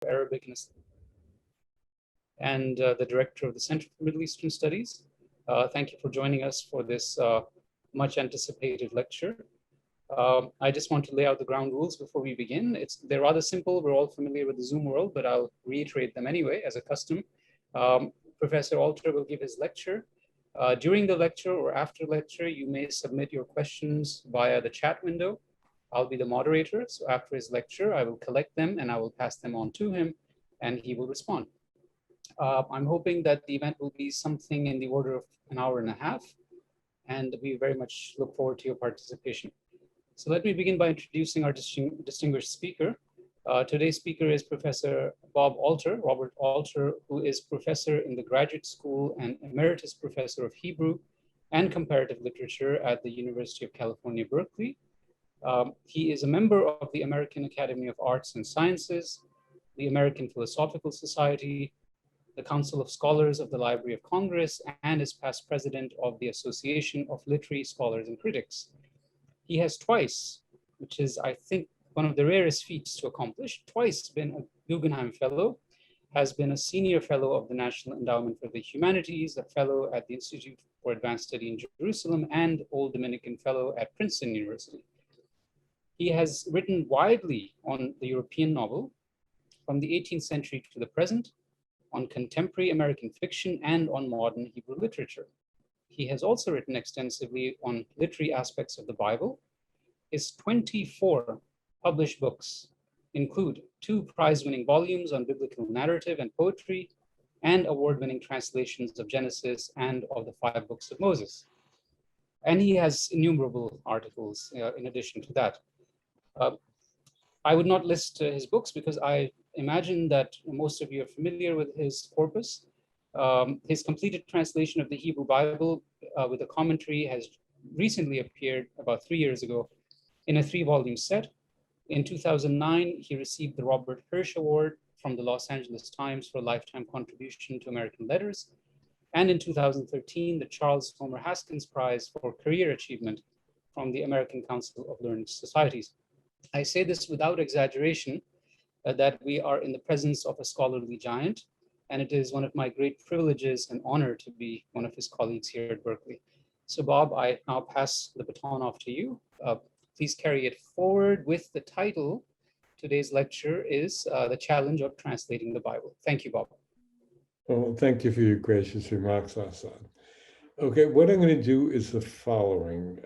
Arabic and the director of the Center for Middle Eastern Studies. Thank you for joining us for this much anticipated lecture. I just want to lay out the ground rules before we begin. They're rather simple. We're all familiar with the Zoom world, but I'll reiterate them anyway as a custom. Professor Alter will give his lecture. During the lecture or after lecture, you may submit your questions via the chat window. I'll be the moderator. So after his lecture, I will collect them and I will pass them on to him and he will respond. I'm hoping that the event will be something in the order of an hour and a half, and we very much look forward to your participation. So let me begin by introducing our distinguished speaker. Today's speaker is Professor Robert Alter, who is professor in the Graduate School and Emeritus Professor of Hebrew and Comparative Literature at the University of California, Berkeley. He is a member of the American Academy of Arts and Sciences, the American Philosophical Society, the Council of Scholars of the Library of Congress, and is past president of the Association of Literary Scholars and Critics. He has twice, which is, I think, one of the rarest feats to accomplish, twice been a Guggenheim Fellow, has been a Senior Fellow of the National Endowment for the Humanities, a Fellow at the Institute for Advanced Study in Jerusalem, and Old Dominican Fellow at Princeton University. He has written widely on the European novel from the 18th century to the present, on contemporary American fiction, and on modern Hebrew literature. He has also written extensively on literary aspects of the Bible. His 24 published books include 2 prize-winning volumes on biblical narrative and poetry, and award-winning translations of Genesis and of the 5 books of Moses. And he has innumerable articles in addition to that. I would not list his books because I imagine that most of you are familiar with his corpus. His completed translation of the Hebrew Bible with a commentary has recently appeared about 3 years ago in a 3-volume set. In 2009, he received the Robert Hirsch Award from the Los Angeles Times for a lifetime contribution to American letters. And in 2013, the Charles Homer Haskins Prize for Career Achievement from the American Council of Learned Societies. I say this without exaggeration, that we are in the presence of a scholarly giant, and it is one of my great privileges and honor to be one of his colleagues here at Berkeley. So Bob, I now pass the baton off to you. Please carry it forward with the title. Today's lecture is The Challenge of Translating the Bible. Thank you, Bob. Well, thank you for your gracious remarks, Assad. Okay, what I'm going to do is the following.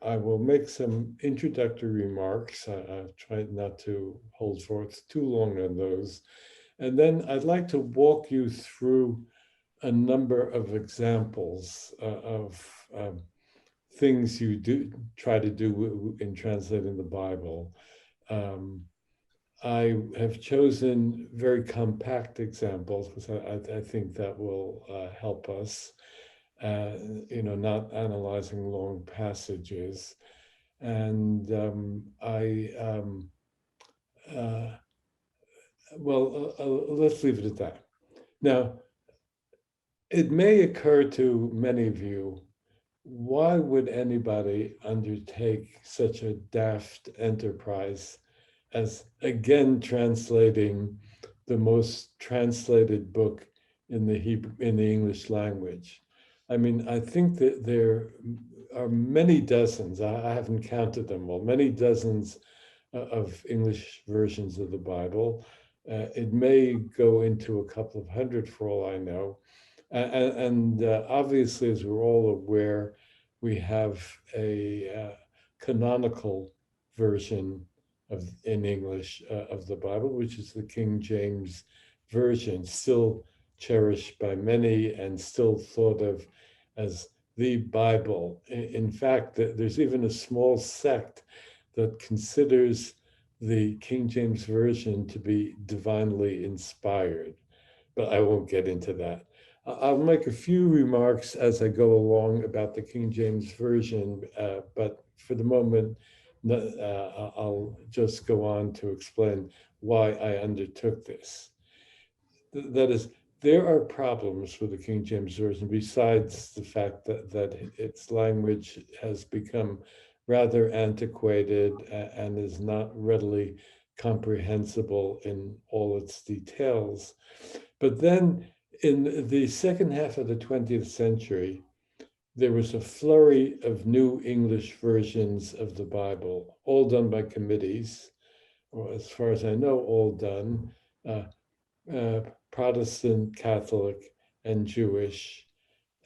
I will make some introductory remarks. I've tried not to hold forth too long on those. And then I'd like to walk you through a number of examples of things you do try to do in translating the Bible. I have chosen very compact examples because I think that will help us. Not analyzing long passages. And let's leave it at that. Now, it may occur to many of you, why would anybody undertake such a daft enterprise as again translating the most translated book in the English language? I mean, I think that there are many dozens, I haven't counted them all, many dozens of English versions of the Bible. It may go into a couple of hundred for all I know. And obviously, as we're all aware, we have a canonical version in English of the Bible, which is the King James Version, still cherished by many and still thought of as the Bible. In fact, there's even a small sect that considers the King James Version to be divinely inspired, but I won't get into that. I'll make a few remarks as I go along about the King James Version, but for the moment, I'll just go on to explain why I undertook this. That is, there are problems with the King James Version besides the fact that its language has become rather antiquated and is not readily comprehensible in all its details. But then in the second half of the 20th century, there was a flurry of new English versions of the Bible, all done by committees, or as far as I know, all done, Protestant, Catholic, and Jewish,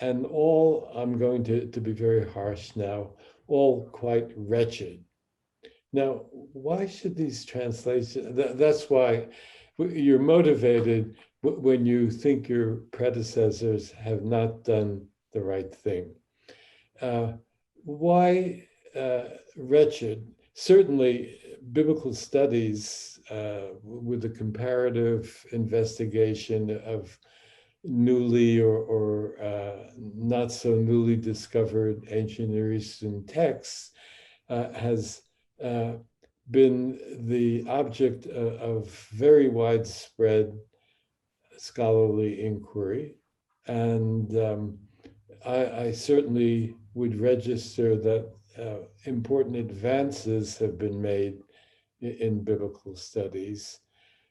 and all, I'm going to be very harsh now, all quite wretched. Now, why should these translations, that's why you're motivated when you think your predecessors have not done the right thing. Why wretched? Certainly, biblical studies with the comparative investigation of newly or not so newly discovered ancient Near Eastern texts has been the object of very widespread scholarly inquiry. And I certainly would register that important advances have been made in biblical studies.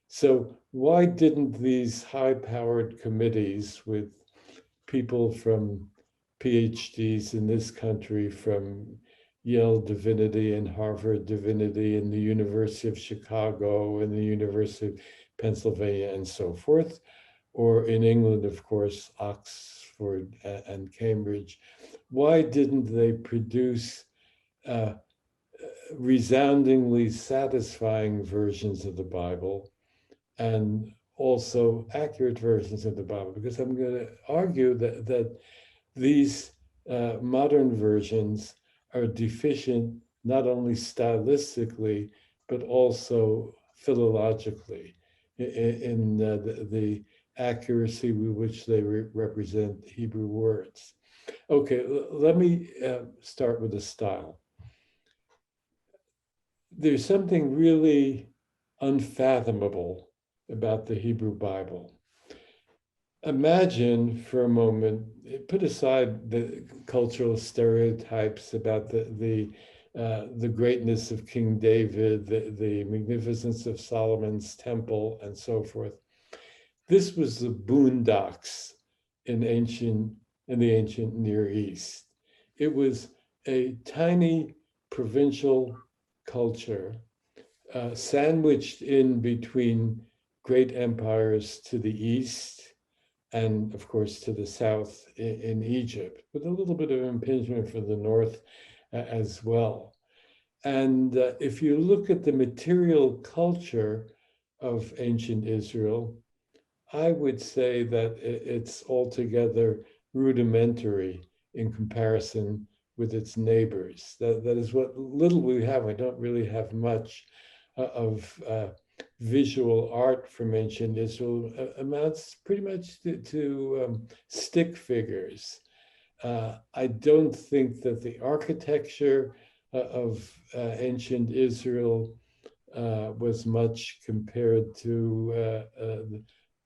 So why didn't these high-powered committees with people from PhDs in this country, from Yale Divinity and Harvard Divinity and the University of Chicago and the University of Pennsylvania and so forth, or in England, of course, Oxford and Cambridge, why didn't they produce resoundingly satisfying versions of the Bible and also accurate versions of the Bible? Because I'm going to argue that these modern versions are deficient not only stylistically, but also philologically in the accuracy with which they represent Hebrew words. Okay, let me start with the style. There's something really unfathomable about the Hebrew Bible. Imagine for a moment, put aside the cultural stereotypes about the greatness of King David, the magnificence of Solomon's temple, and so forth. This was the boondocks in the ancient Near East. It was a tiny provincial culture sandwiched in between great empires to the east and, of course, to the south in Egypt, with a little bit of impingement for the north as well. And if you look at the material culture of ancient Israel, I would say that it's altogether rudimentary in comparison with its neighbors. That is what little we have. I don't really have much of visual art from ancient Israel. Amounts pretty much to stick figures. I don't think that the architecture of ancient Israel was much compared to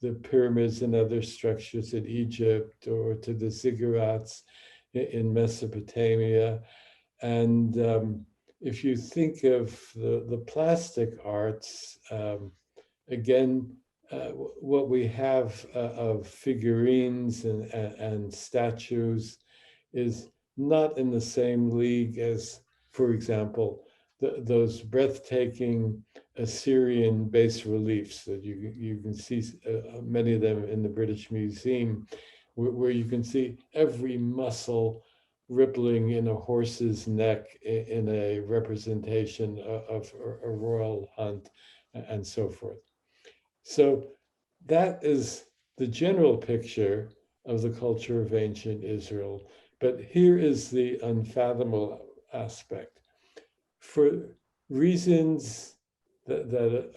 the pyramids and other structures in Egypt or to the ziggurats in Mesopotamia. And if you think of the plastic arts, again, what we have of figurines and statues is not in the same league as, for example, those breathtaking Assyrian bas reliefs that you can see many of them in the British Museum, where you can see every muscle rippling in a horse's neck in a representation of a royal hunt and so forth. So that is the general picture of the culture of ancient Israel. But here is the unfathomable aspect. For reasons that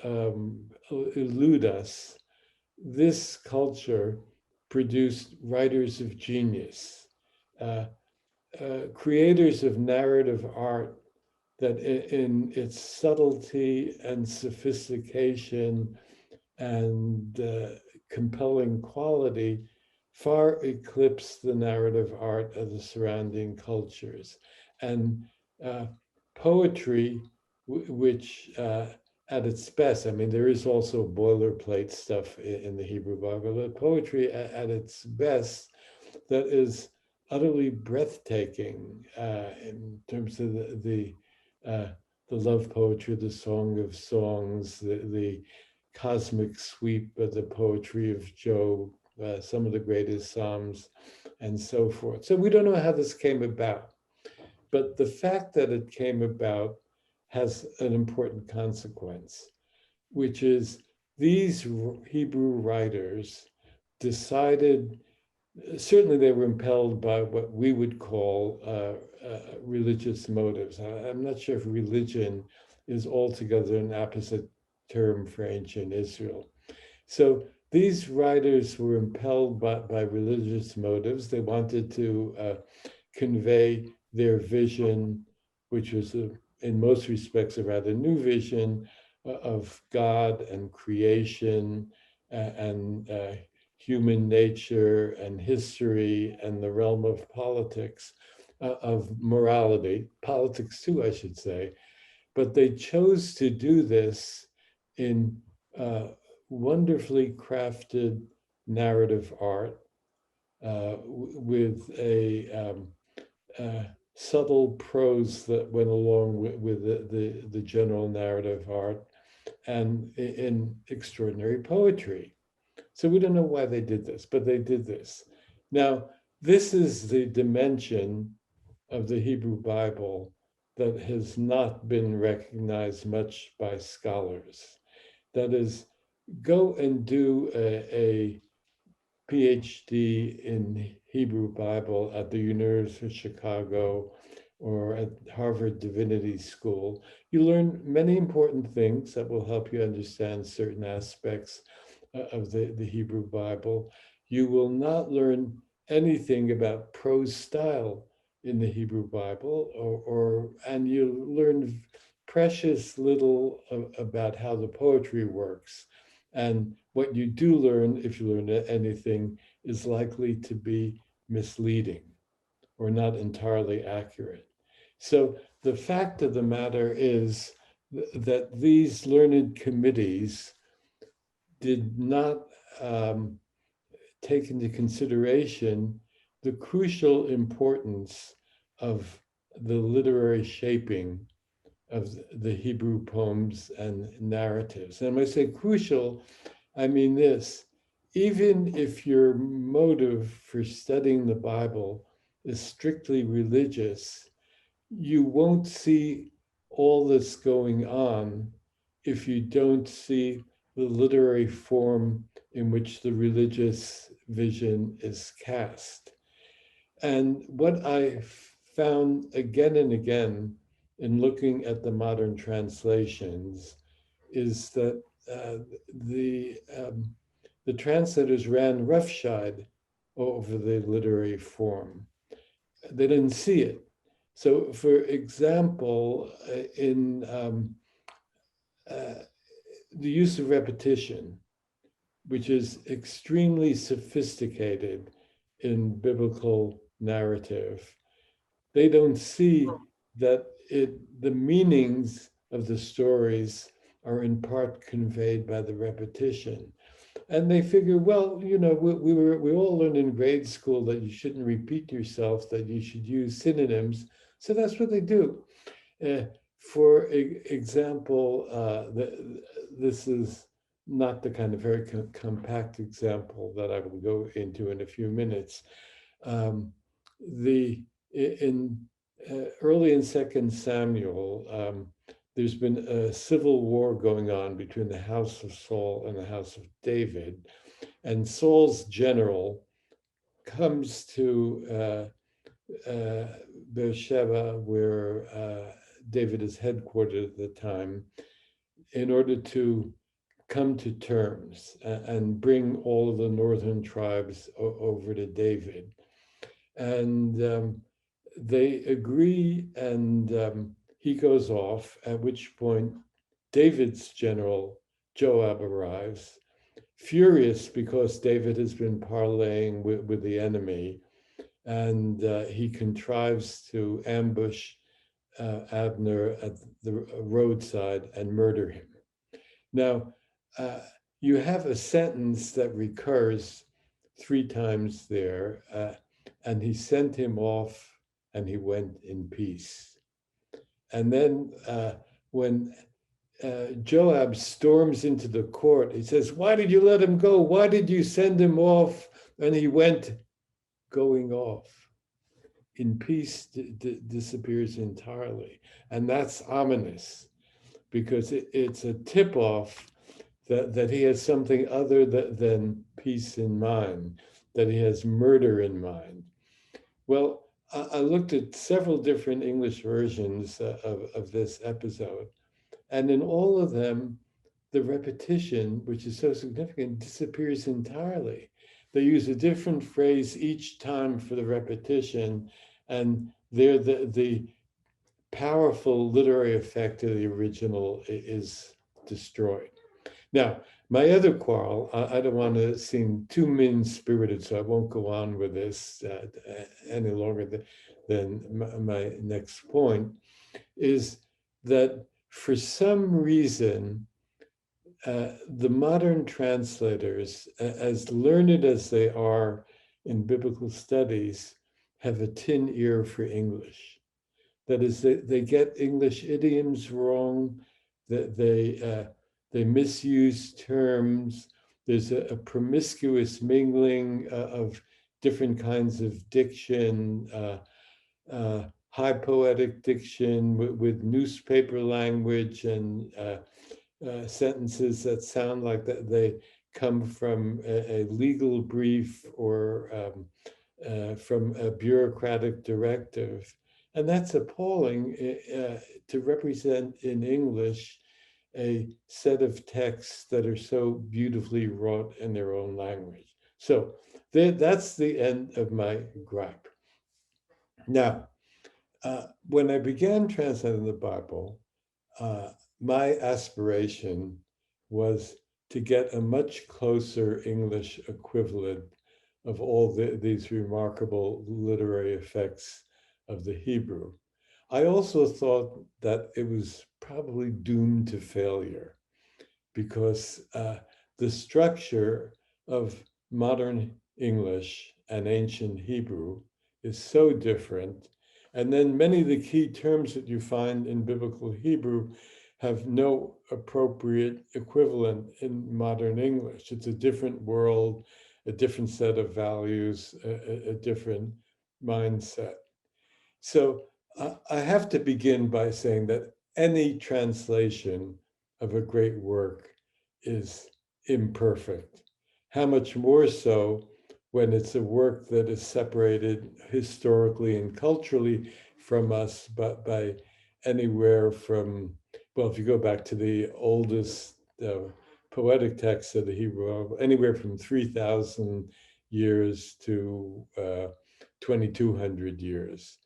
elude us, this culture produced writers of genius, creators of narrative art that in its subtlety and sophistication and compelling quality far eclipsed the narrative art of the surrounding cultures. And poetry, which at its best. I mean, there is also boilerplate stuff in the Hebrew Bible, but poetry at its best that is utterly breathtaking in terms of the love poetry, the Song of Songs, the cosmic sweep of the poetry of Job, some of the greatest Psalms, and so forth. So we don't know how this came about, but the fact that it came about has an important consequence, which is these Hebrew writers decided, certainly they were impelled by what we would call religious motives. I'm not sure if religion is altogether an opposite term for ancient Israel. So these writers were impelled by religious motives. They wanted to convey their vision, which was in most respects a rather new vision of God and creation and human nature and history and the realm of politics, of morality, politics too, I should say. But they chose to do this in wonderfully crafted narrative art with a subtle prose that went along with the general narrative art and in extraordinary poetry. So we don't know why they did this, but they did this. Now, this is the dimension of the Hebrew Bible that has not been recognized much by scholars. That is, go and do a PhD in Hebrew Bible at the University of Chicago or at Harvard Divinity School. You learn many important things that will help you understand certain aspects of the Hebrew Bible. You will not learn anything about prose style in the Hebrew Bible, and you learn precious little about how the poetry works. And what you do learn, if you learn anything, is likely to be misleading or not entirely accurate. So the fact of the matter is that these learned committees did not take into consideration the crucial importance of the literary shaping of the Hebrew poems and narratives. And when I say crucial, I mean this: even if your motive for studying the Bible is strictly religious, you won't see all this going on if you don't see the literary form in which the religious vision is cast. And what I found again and again in looking at the modern translations is that the translators ran roughshod over the literary form. They didn't see it. So, for example, in the use of repetition, which is extremely sophisticated in biblical narrative, they don't see that the meanings of the stories are in part conveyed by the repetition. And they figure, well, you know, we all learned in grade school that you shouldn't repeat yourself, that you should use synonyms. So that's what they do. For example, this is not the kind of very compact example that I will go into in a few minutes. Early in 2 Samuel, there's been a civil war going on between the house of Saul and the house of David. And Saul's general comes to Beersheba, where David is headquartered at the time, in order to come to terms and bring all of the northern tribes over to David. And they agree, and he goes off, at which point David's general, Joab, arrives, furious because David has been parleying with the enemy, and he contrives to ambush Abner at the roadside and murder him. Now, you have a sentence that recurs 3 times there, and he sent him off and he went in peace. And then when Joab storms into the court, he says, "Why did you let him go? Why did you send him off?" And he went going off. In peace disappears entirely. And that's ominous because it's a tip-off that he has something other than peace in mind, that he has murder in mind. Well, I looked at several different English versions of this episode, and in all of them, the repetition, which is so significant, disappears entirely. They use a different phrase each time for the repetition, and there the powerful literary effect of the original is destroyed. Now, my other quarrel, I don't want to seem too mean-spirited, so I won't go on with this any longer than my next point, is that for some reason, the modern translators, as learned as they are in biblical studies, have a tin ear for English. That is, they get English idioms wrong, that they misuse terms. There's a promiscuous mingling of different kinds of diction, high poetic diction with newspaper language and sentences that sound like that they come from a legal brief or from a bureaucratic directive. And that's appalling to represent in English a set of texts that are so beautifully wrought in their own language. So that's the end of my gripe. Now, when I began translating the Bible, my aspiration was to get a much closer English equivalent of all these remarkable literary effects of the Hebrew. I also thought that it was probably doomed to failure because the structure of modern English and ancient Hebrew is so different. And then many of the key terms that you find in biblical Hebrew have no appropriate equivalent in modern English. It's a different world, a different set of values, a different mindset. So I have to begin by saying that any translation of a great work is imperfect. How much more so when it's a work that is separated historically and culturally from us, but by anywhere from, well, if you go back to the oldest poetic texts of the Hebrew, anywhere from 3,000 years to 2,200 years.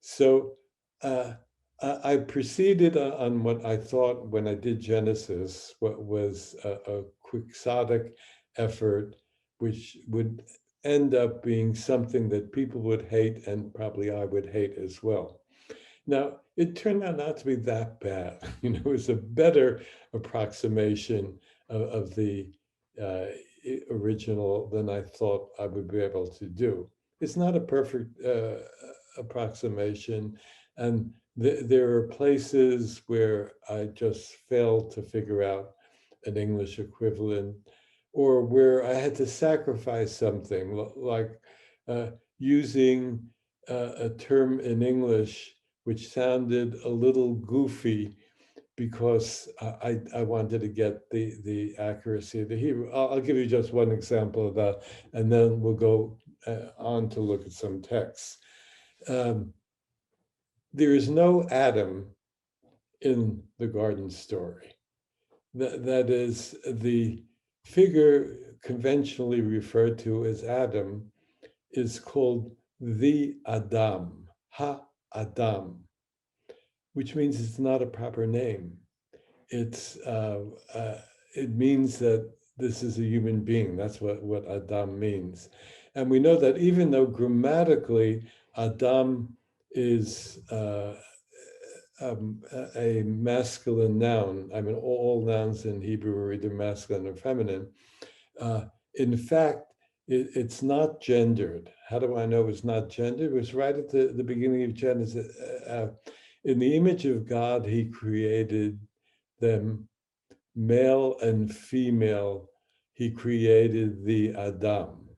So I proceeded on what I thought when I did Genesis, what was a quixotic effort, which would end up being something that people would hate and probably I would hate as well. Now, it turned out not to be that bad. It was a better approximation of the original than I thought I would be able to do. It's not a perfect approximation, and there are places where I just failed to figure out an English equivalent, or where I had to sacrifice something, like using a term in English which sounded a little goofy because I wanted to get the accuracy of the Hebrew. I'll give you just one example of that, and then we'll go on to look at some texts. There is no Adam in the garden story. That is, the figure conventionally referred to as Adam is called the Adam, Ha-Adam, which means it's not a proper name. It means that this is a human being. That's what Adam means. And we know that even though grammatically Adam is a masculine noun. I mean, all nouns in Hebrew are either masculine or feminine. In fact, it's not gendered. How do I know it's not gendered? It was right at the beginning of Genesis. In the image of God, he created them male and female. He created the Adam.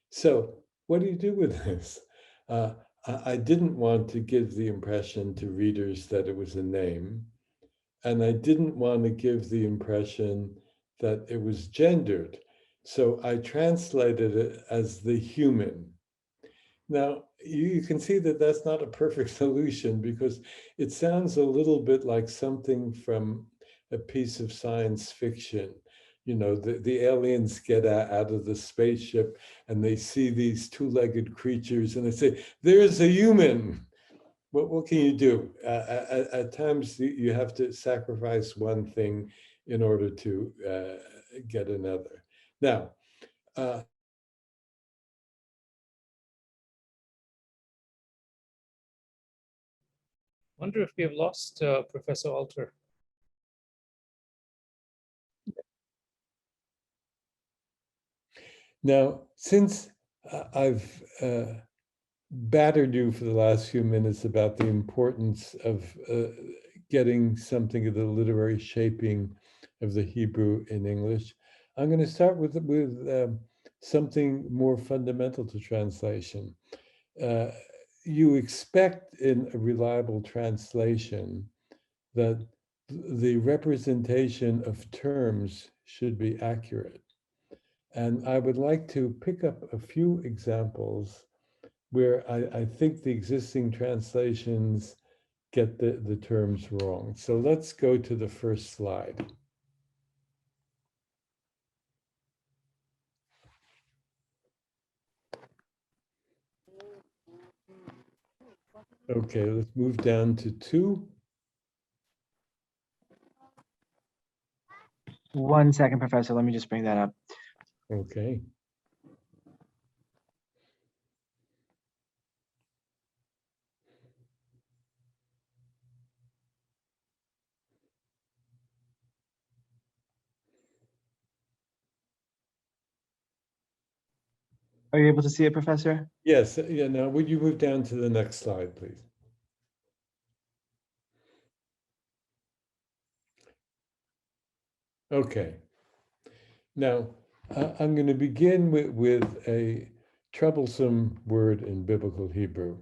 So what do you do with this? I didn't want to give the impression to readers that it was a name, and I didn't want to give the impression that it was gendered. So I translated it as the human. Now, you can see that that's not a perfect solution because it sounds a little bit like something from a piece of science fiction. You know, the aliens get out of the spaceship and they see these two-legged creatures and they say, there's a human. What can you do? At times you have to sacrifice one thing in order to get another. Now, Wonder if we have lost Professor Alter. now, since I've battered you for the last few minutes about the importance of getting something of the literary shaping of the Hebrew in English, I'm going to start with something more fundamental to translation. You expect in a reliable translation that the representation of terms should be accurate. And I would like to pick up a few examples where I think the existing translations get the terms wrong. So let's go to the first slide. Okay, let's move down to 2. 1 second, Professor. Let me just bring that up. Okay. Are you able to see it, Professor? Yes, yeah, now would you move down to the next slide, please? Okay. Now, I'm going to begin with a troublesome word in biblical Hebrew,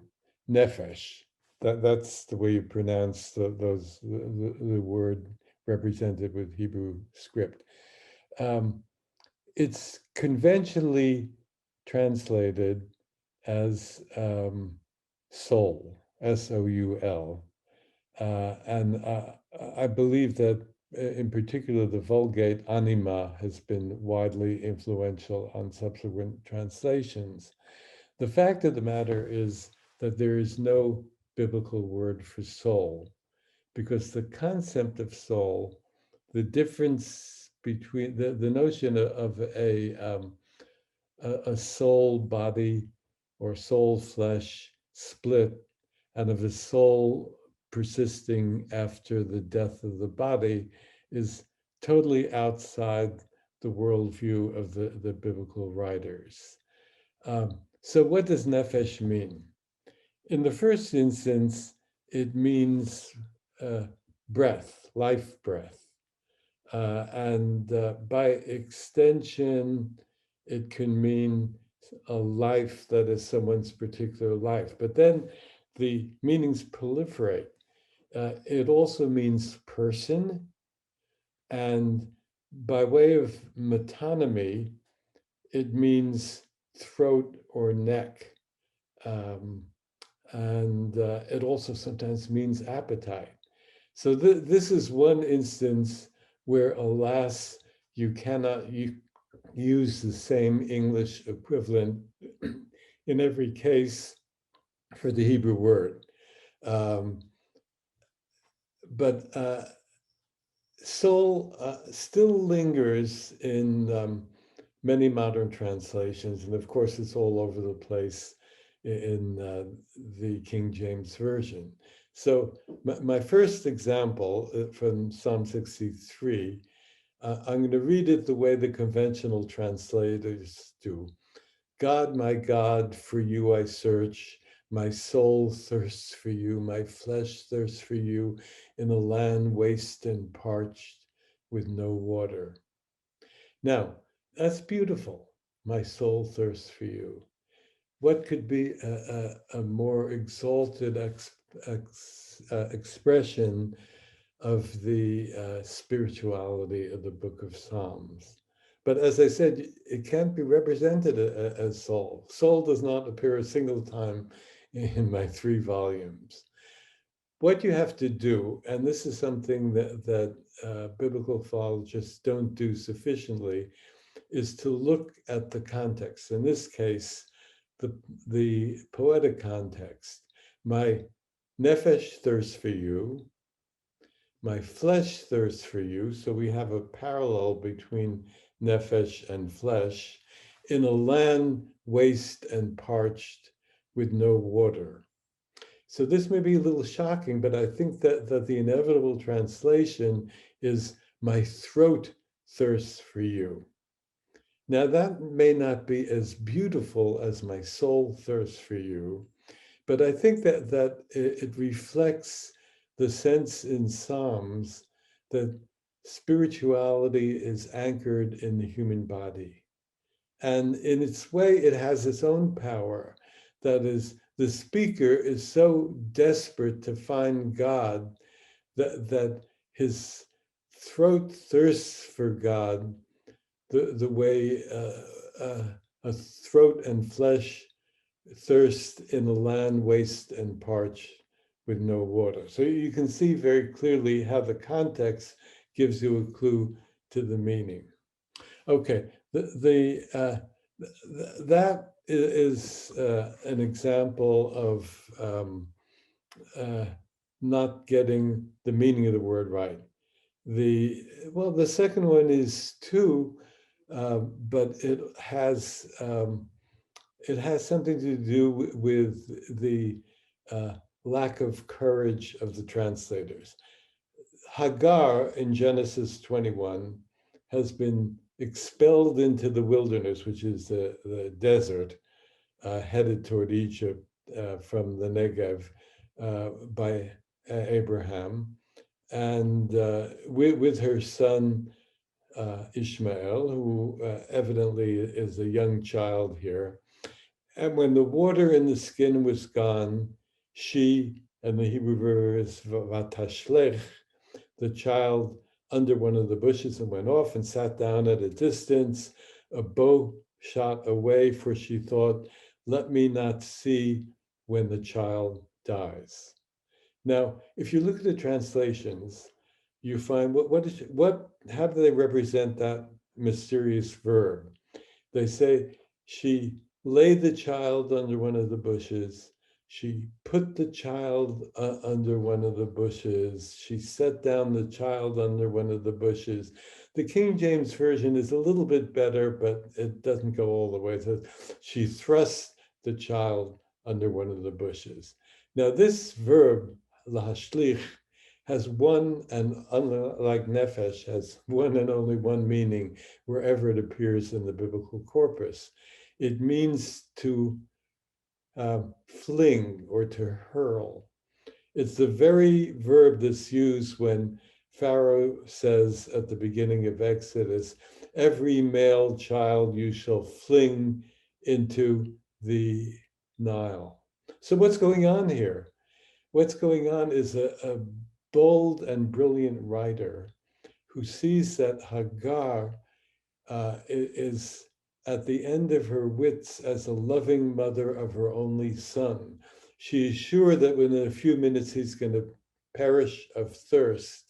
nephesh. That's the way you pronounce the word represented with Hebrew script. It's conventionally translated as soul, S-O-U-L. And I believe that in particular, the Vulgate anima has been widely influential on subsequent translations. The fact of the matter is that there is no biblical word for soul, because the concept of soul, the difference between the notion of a soul body or soul flesh split and of a soul persisting after the death of the body is totally outside the worldview of the biblical writers. So what does nephesh mean? In the first instance, it means breath, life breath. And by extension, it can mean a life that is someone's particular life. But then the meanings proliferate. It also means person. And by way of metonymy, it means throat or neck. And it also sometimes means appetite. So this is one instance where, alas, you cannot use the same English equivalent in every case for the Hebrew word. But soul still lingers in many modern translations. And of course, it's all over the place in the King James Version. So my first example from Psalm 63, I'm going to read it the way the conventional translators do. God, my God, for you I search. My soul thirsts for you. My flesh thirsts for you in a land waste and parched with no water. Now, that's beautiful. My soul thirsts for you. What could be a more exalted expression of the spirituality of the Book of Psalms? But as I said, it can't be represented as soul. Soul does not appear a single time in my 3 volumes. What you have to do, and this is something that biblical philologists don't do sufficiently, is to look at the context. In this case, the poetic context. My nephesh thirsts for you. My flesh thirsts for you. So we have a parallel between nephesh and flesh in a land waste and parched with no water. So this may be a little shocking, but I think that the inevitable translation is my throat thirsts for you. Now, that may not be as beautiful as my soul thirsts for you, but I think that it reflects the sense in Psalms that spirituality is anchored in the human body. And in its way, it has its own power. That is, the speaker is so desperate to find God that his throat thirsts for God the way a throat and flesh thirst in a land waste and parched with no water. So you can see very clearly how the context gives you a clue to the meaning. Okay, that is an example of not getting the meaning of the word right. The second one is too, but it has something to do with the lack of courage of the translators. Hagar in Genesis 21 has been expelled into the wilderness, which is the desert, headed toward Egypt from the Negev by Abraham, and with her son Ishmael, who evidently is a young child here. And when the water in the skin was gone, she, and the Hebrew verb is vatashlech, the child under one of the bushes, and went off and sat down at a distance, a bow shot away, for she thought, let me not see when the child dies. Now, if you look at the translations, you find how do they represent that mysterious verb? They say she laid the child under one of the bushes. She put the child under one of the bushes. She set down the child under one of the bushes. The King James Version is a little bit better, but it doesn't go all the way. So she thrust the child under one of the bushes. Now, this verb, lahashlich, has one, and unlike nephesh, has one and only one meaning wherever it appears in the biblical corpus. It means to fling or to hurl. It's the very verb that's used when Pharaoh says at the beginning of Exodus, every male child you shall fling into the Nile. So what's going on here? What's going on is a bold and brilliant writer who sees that Hagar is at the end of her wits as a loving mother of her only son. She is sure that within a few minutes he's going to perish of thirst.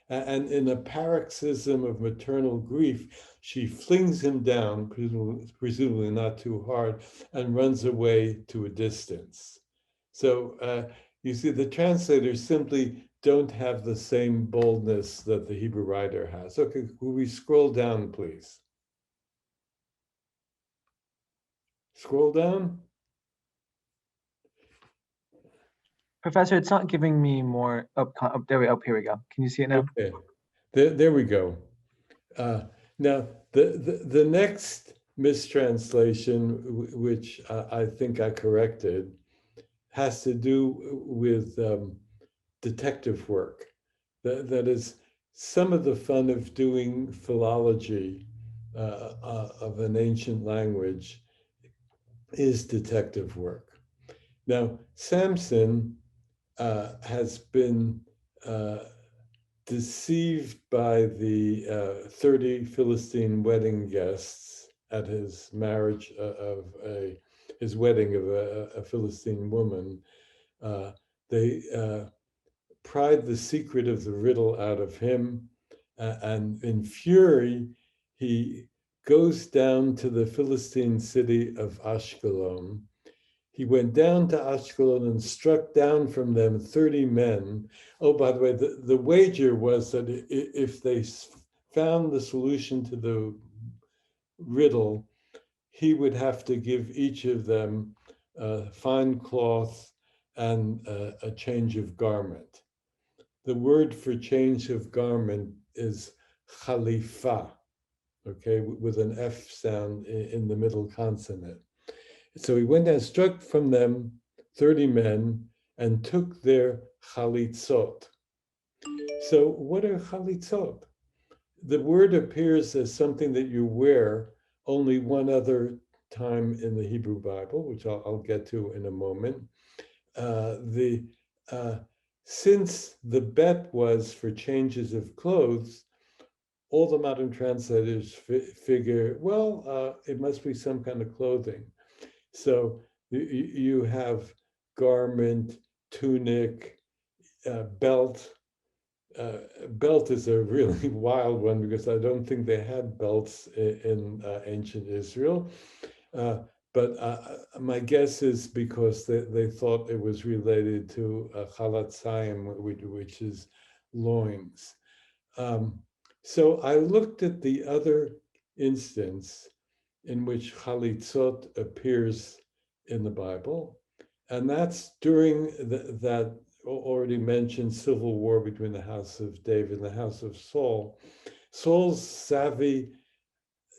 And in a paroxysm of maternal grief, she flings him down, presumably not too hard, and runs away to a distance. So you see, the translators simply don't have the same boldness that the Hebrew writer has. Okay, will we scroll down, please? Scroll down. Professor, it's not giving me more up there. Here we go. Can you see it now? Okay, there we go. Now, the next mistranslation, which I think I corrected, has to do with detective work. That is, some of the fun of doing philology of an ancient language is detective work. Now, Samson has been deceived by the 30 Philistine wedding guests at his marriage his wedding of a Philistine woman. They pried the secret of the riddle out of him, and in fury, he goes down to the Philistine city of Ashkelon. He went down to Ashkelon and struck down from them 30 men. Oh, by the way, the wager was that if they found the solution to the riddle, he would have to give each of them fine cloth and a change of garment. The word for change of garment is khalifa, okay, with an F sound in the middle consonant. So he went and struck from them 30 men and took their chalitzot. So what are chalitzot? The word appears as something that you wear only one other time in the Hebrew Bible, which I'll get to in a moment. Since the bet was for changes of clothes, all the modern translators figure, well, it must be some kind of clothing. So you have garment, tunic, belt. Belt is a really wild one because I don't think they had belts in ancient Israel. But my guess is because they thought it was related to chalatzayim, which is loins. So I looked at the other instance in which chalitzot appears in the Bible, and that's during that already mentioned civil war between the house of David and the house of Saul. Saul's savvy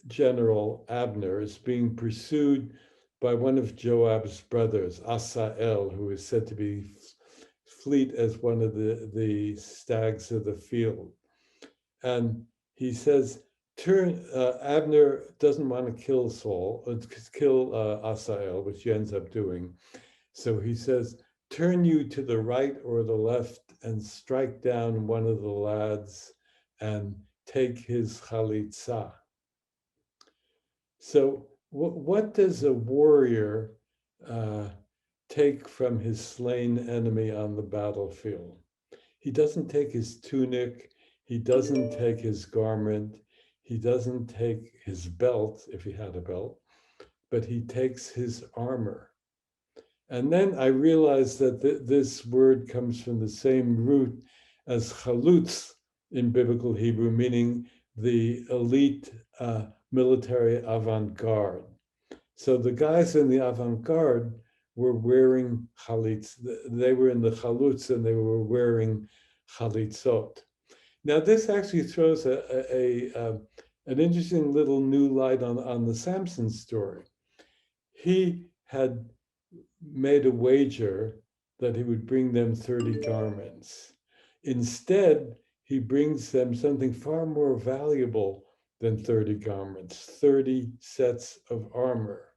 general Abner is being pursued by one of Joab's brothers, Asael, who is said to be fleet as one of the stags of the field. And he says, Abner doesn't want to kill Asael, which he ends up doing. So he says, turn you to the right or the left and strike down one of the lads and take his chalitza. So what does a warrior take from his slain enemy on the battlefield? He doesn't take his tunic, he doesn't take his garment, he doesn't take his belt, if he had a belt, but he takes his armor. And then I realized that this word comes from the same root as chalutz in biblical Hebrew, meaning the elite military avant-garde. So the guys in the avant-garde were wearing chalitz. They were in the chalutz and they were wearing chalitzot. Now this actually throws an interesting little new light on the Samson story. He had made a wager that he would bring them 30 garments. Instead, he brings them something far more valuable than 30 garments, 30 sets of armor.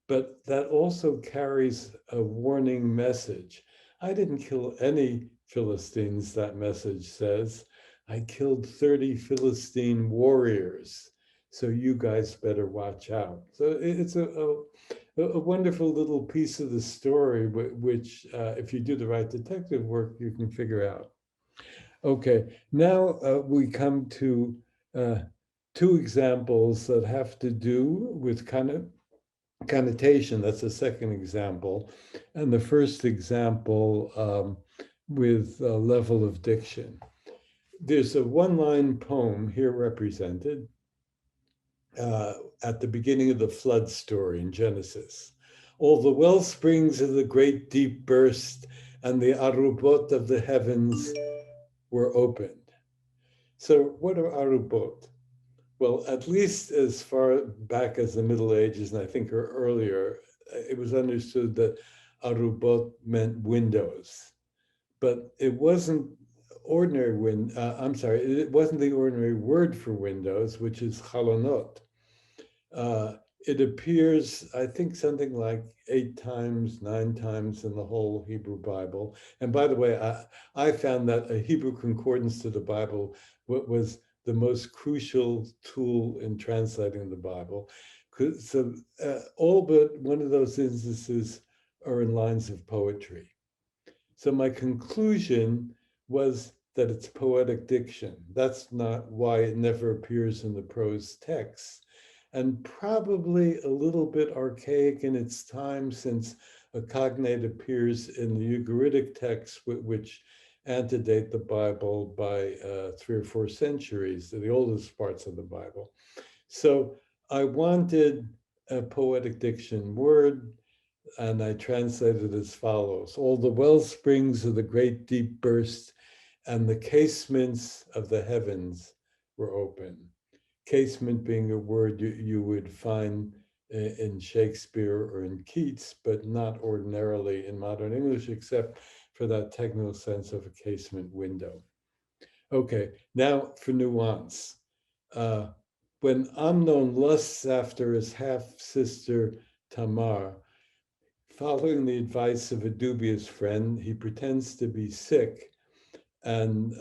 But that also carries a warning message. I didn't kill any Philistines, that message says. I killed 30 Philistine warriors. So you guys better watch out. So it's a wonderful little piece of the story, which if you do the right detective work, you can figure out. Okay, now we come to two examples that have to do with connotation. That's the second example. And the first example with level of diction. There's a one-line poem here represented at the beginning of the flood story in Genesis. All the well springs of the great deep burst, and the arubot of the heavens were opened. So what are arubot? Well, at least as far back as the Middle Ages, and I think earlier, it was understood that arubot meant windows, but it wasn't it wasn't the ordinary word for windows, which is chalonot. It appears, I think, something like 8 times, 9 times in the whole Hebrew Bible. And by the way, I found that a Hebrew concordance to the Bible was the most crucial tool in translating the Bible. So all but one of those instances are in lines of poetry. So my conclusion was that it's poetic diction. That's not why it never appears in the prose text, and probably a little bit archaic in its time, since a cognate appears in the Ugaritic texts, which antedate the Bible by 3 or 4 centuries, the oldest parts of the Bible. So I wanted a poetic diction word, and I translated as follows: all the well springs of the great deep burst, and the casements of the heavens were open. Casement being a word you would find in Shakespeare or in Keats, but not ordinarily in modern English, except for that technical sense of a casement window. Okay, now for nuance. When Amnon lusts after his half-sister Tamar, following the advice of a dubious friend, he pretends to be sick, and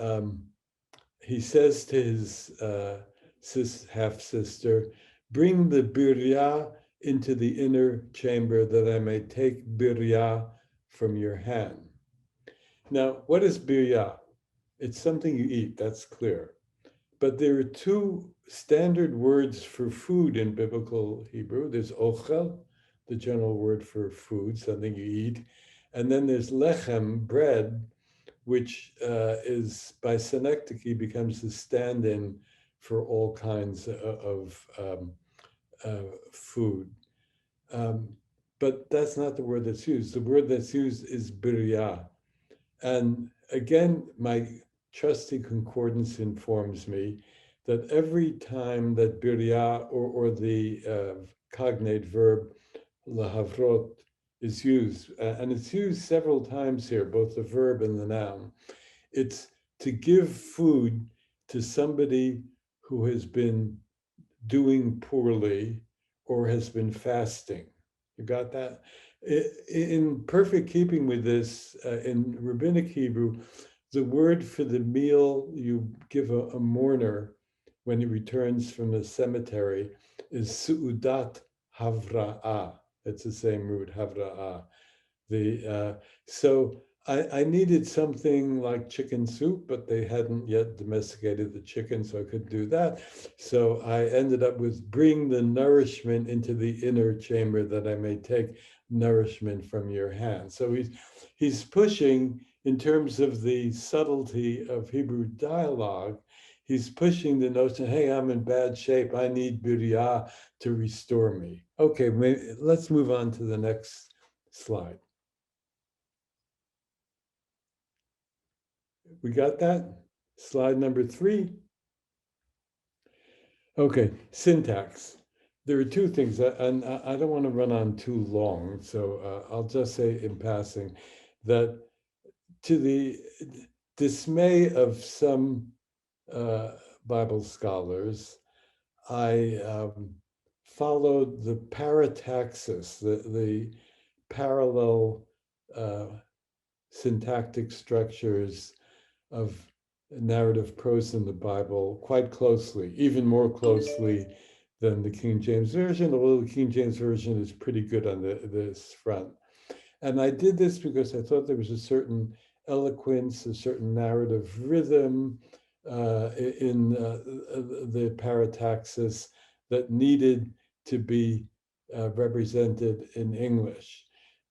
he says to his half-sister, "Bring the birya into the inner chamber that I may take birya from your hand." Now, what is birya? It's something you eat, that's clear. But there are 2 standard words for food in biblical Hebrew. There's ochel, the general word for food, something you eat. And then there's lechem, bread, which is by synecdoche becomes the stand-in for all kinds of food. But that's not the word that's used. The word that's used is birya. And again, my trusty concordance informs me that every time that birya or the cognate verb lahavrot is used, and it's used several times here, both the verb and the noun, it's to give food to somebody who has been doing poorly or has been fasting. You got that? In perfect keeping with this, in Rabbinic Hebrew, the word for the meal you give a mourner when he returns from the cemetery is su'udat havra'ah. It's the same root, havra'ah. So I needed something like chicken soup, but they hadn't yet domesticated the chicken, so I couldn't do that. So I ended up with bring the nourishment into the inner chamber that I may take nourishment from your hand. So he's pushing, in terms of the subtlety of Hebrew dialogue, he's pushing the notion, hey, I'm in bad shape. I need birya to restore me. Okay, let's move on to the next slide. We got that? Slide number 3. Okay, syntax. There are 2 things, and I don't want to run on too long, so I'll just say in passing that to the dismay of some Bible scholars, I followed the parataxis, the parallel syntactic structures of narrative prose in the Bible quite closely, even more closely than the King James Version, although the King James Version is pretty good on this front. And I did this because I thought there was a certain eloquence, a certain narrative rhythm in the parataxis that needed to be represented in English.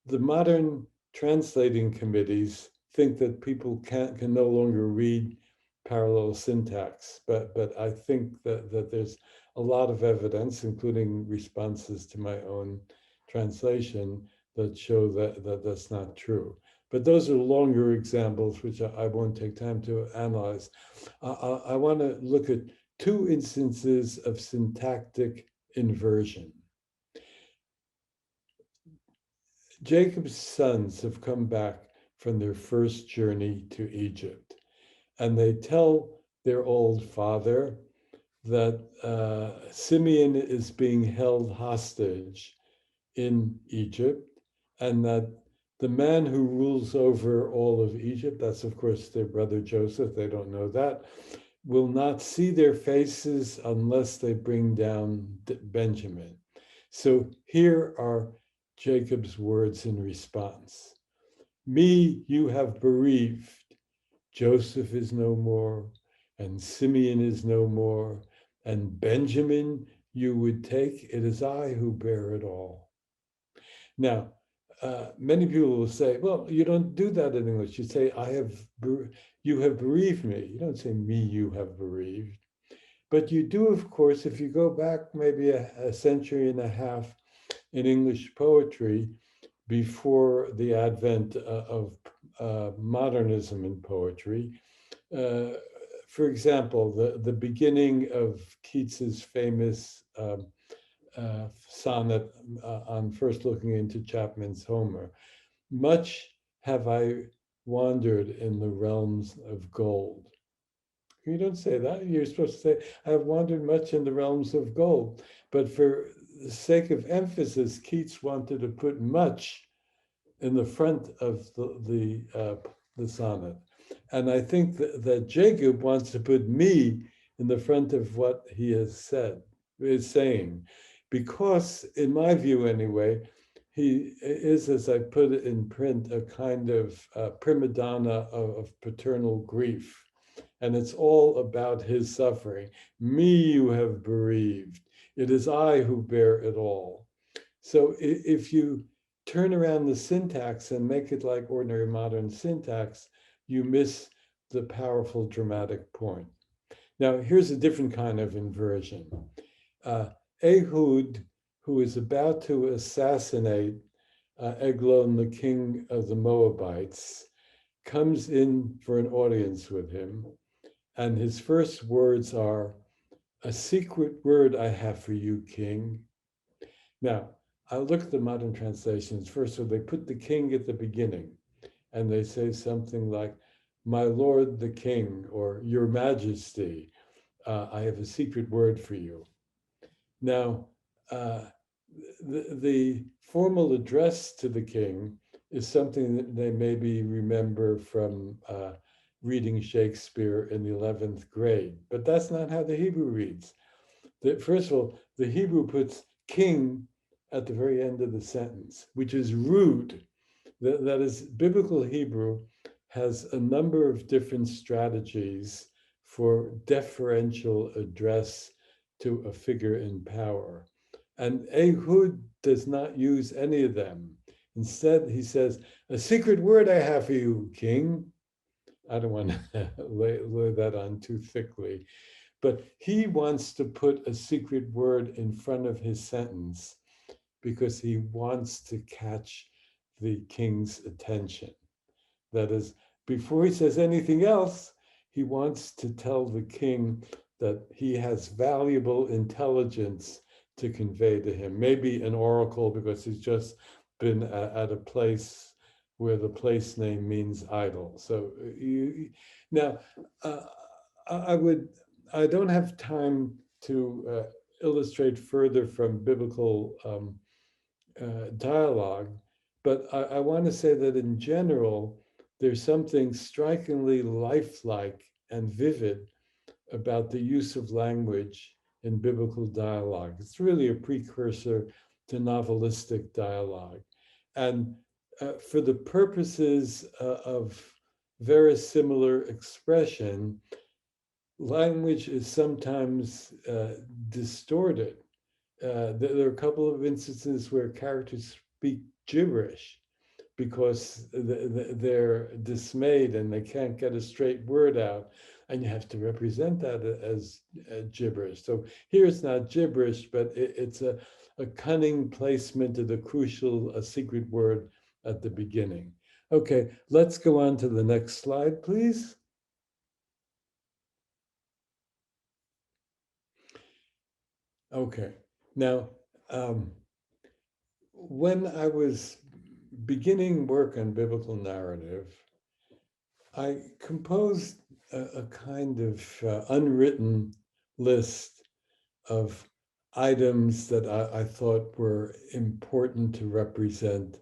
The modern translating committees think that people can no longer read parallel syntax, but I think that there's a lot of evidence, including responses to my own translation, that show that that's not true. But those are longer examples, which I won't take time to analyze. I want to look at two instances of syntactic inversion. Jacob's sons have come back from their first journey to Egypt, and they tell their old father that Simeon is being held hostage in Egypt, and that the man who rules over all of Egypt, that's of course their brother Joseph, they don't know that, will not see their faces unless they bring down Benjamin. So here are Jacob's words in response. Me you have bereaved, Joseph is no more, and Simeon is no more, and Benjamin you would take, it is I who bear it all. Now, many people will say, well, you don't do that in English. You say, you have bereaved me. You don't say me, you have bereaved. But you do, of course, if you go back maybe a century and a half in English poetry, before the advent of modernism in poetry. For example, the beginning of Keats's famous sonnet on first looking into Chapman's Homer, much have I wandered in the realms of gold. You don't say that. You're supposed to say, I have wandered much in the realms of gold. But for the sake of emphasis, Keats wanted to put much in the front of the sonnet. And I think that Jacob wants to put me in the front of what he has said, is saying, because in my view anyway, he is, as I put it in print, a kind of prima donna of paternal grief. And it's all about his suffering. Me you have bereaved. It is I who bear it all. So if you turn around the syntax and make it like ordinary modern syntax, you miss the powerful dramatic point. Now, here's a different kind of inversion. Ehud, who is about to assassinate Eglon, the king of the Moabites, comes in for an audience with him. And his first words are, a secret word I have for you, king. Now, I look at the modern translations. First of all, they put the king at the beginning, and they say something like, my lord the king, or your majesty, I have a secret word for you. Now, the formal address to the king is something that they maybe remember from reading Shakespeare in the 11th grade, but that's not how the Hebrew reads. First of all, the Hebrew puts king at the very end of the sentence, which is rude. That is, biblical Hebrew has a number of different strategies for deferential address to a figure in power. And Ehud does not use any of them. Instead, he says, a secret word I have for you, king. I don't want to lay that on too thickly, but he wants to put a secret word in front of his sentence because he wants to catch the king's attention. That is, before he says anything else, he wants to tell the king that he has valuable intelligence to convey to him. Maybe an oracle, because he's just been at a place where the place name means idol. So now, I don't have time to illustrate further from biblical dialogue, but I want to say that in general, there's something strikingly lifelike and vivid about the use of language in biblical dialogue. It's really a precursor to novelistic dialogue. And for the purposes of verisimilar expression, language is sometimes distorted. There are a couple of instances where characters speak gibberish because they're dismayed and they can't get a straight word out, and you have to represent that as gibberish. So here it's not gibberish, but it's a cunning placement of the crucial secret word at the beginning. Okay, let's go on to the next slide, please. Okay, now, when I was beginning work on biblical narrative, I composed a kind of unwritten list of items that I thought were important to represent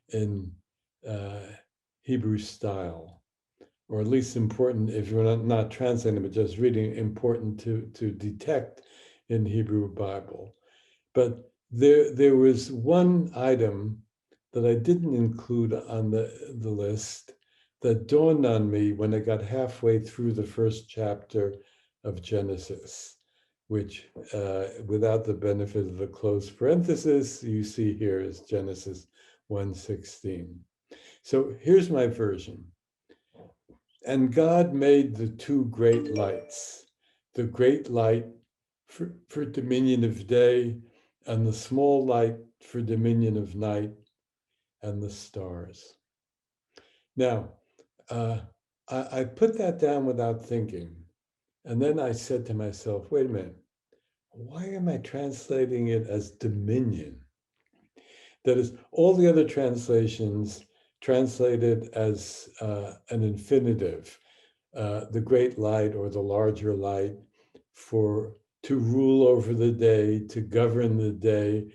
in Hebrew style, or at least important if you're not translating, but just reading, important to detect in Hebrew Bible. But there was one item that I didn't include on the list that dawned on me when I got halfway through the first chapter of Genesis, which without the benefit of the closed parenthesis, you see here is Genesis 1:16. So here's my version. And God made the two great lights, the great light for dominion of day, and the small light for dominion of night, and the stars. Now, I put that down without thinking. And then I said to myself, wait a minute, why am I translating it as dominion? That is, all the other translations translate it as an infinitive, the great light or the larger light, for to rule over the day, to govern the day.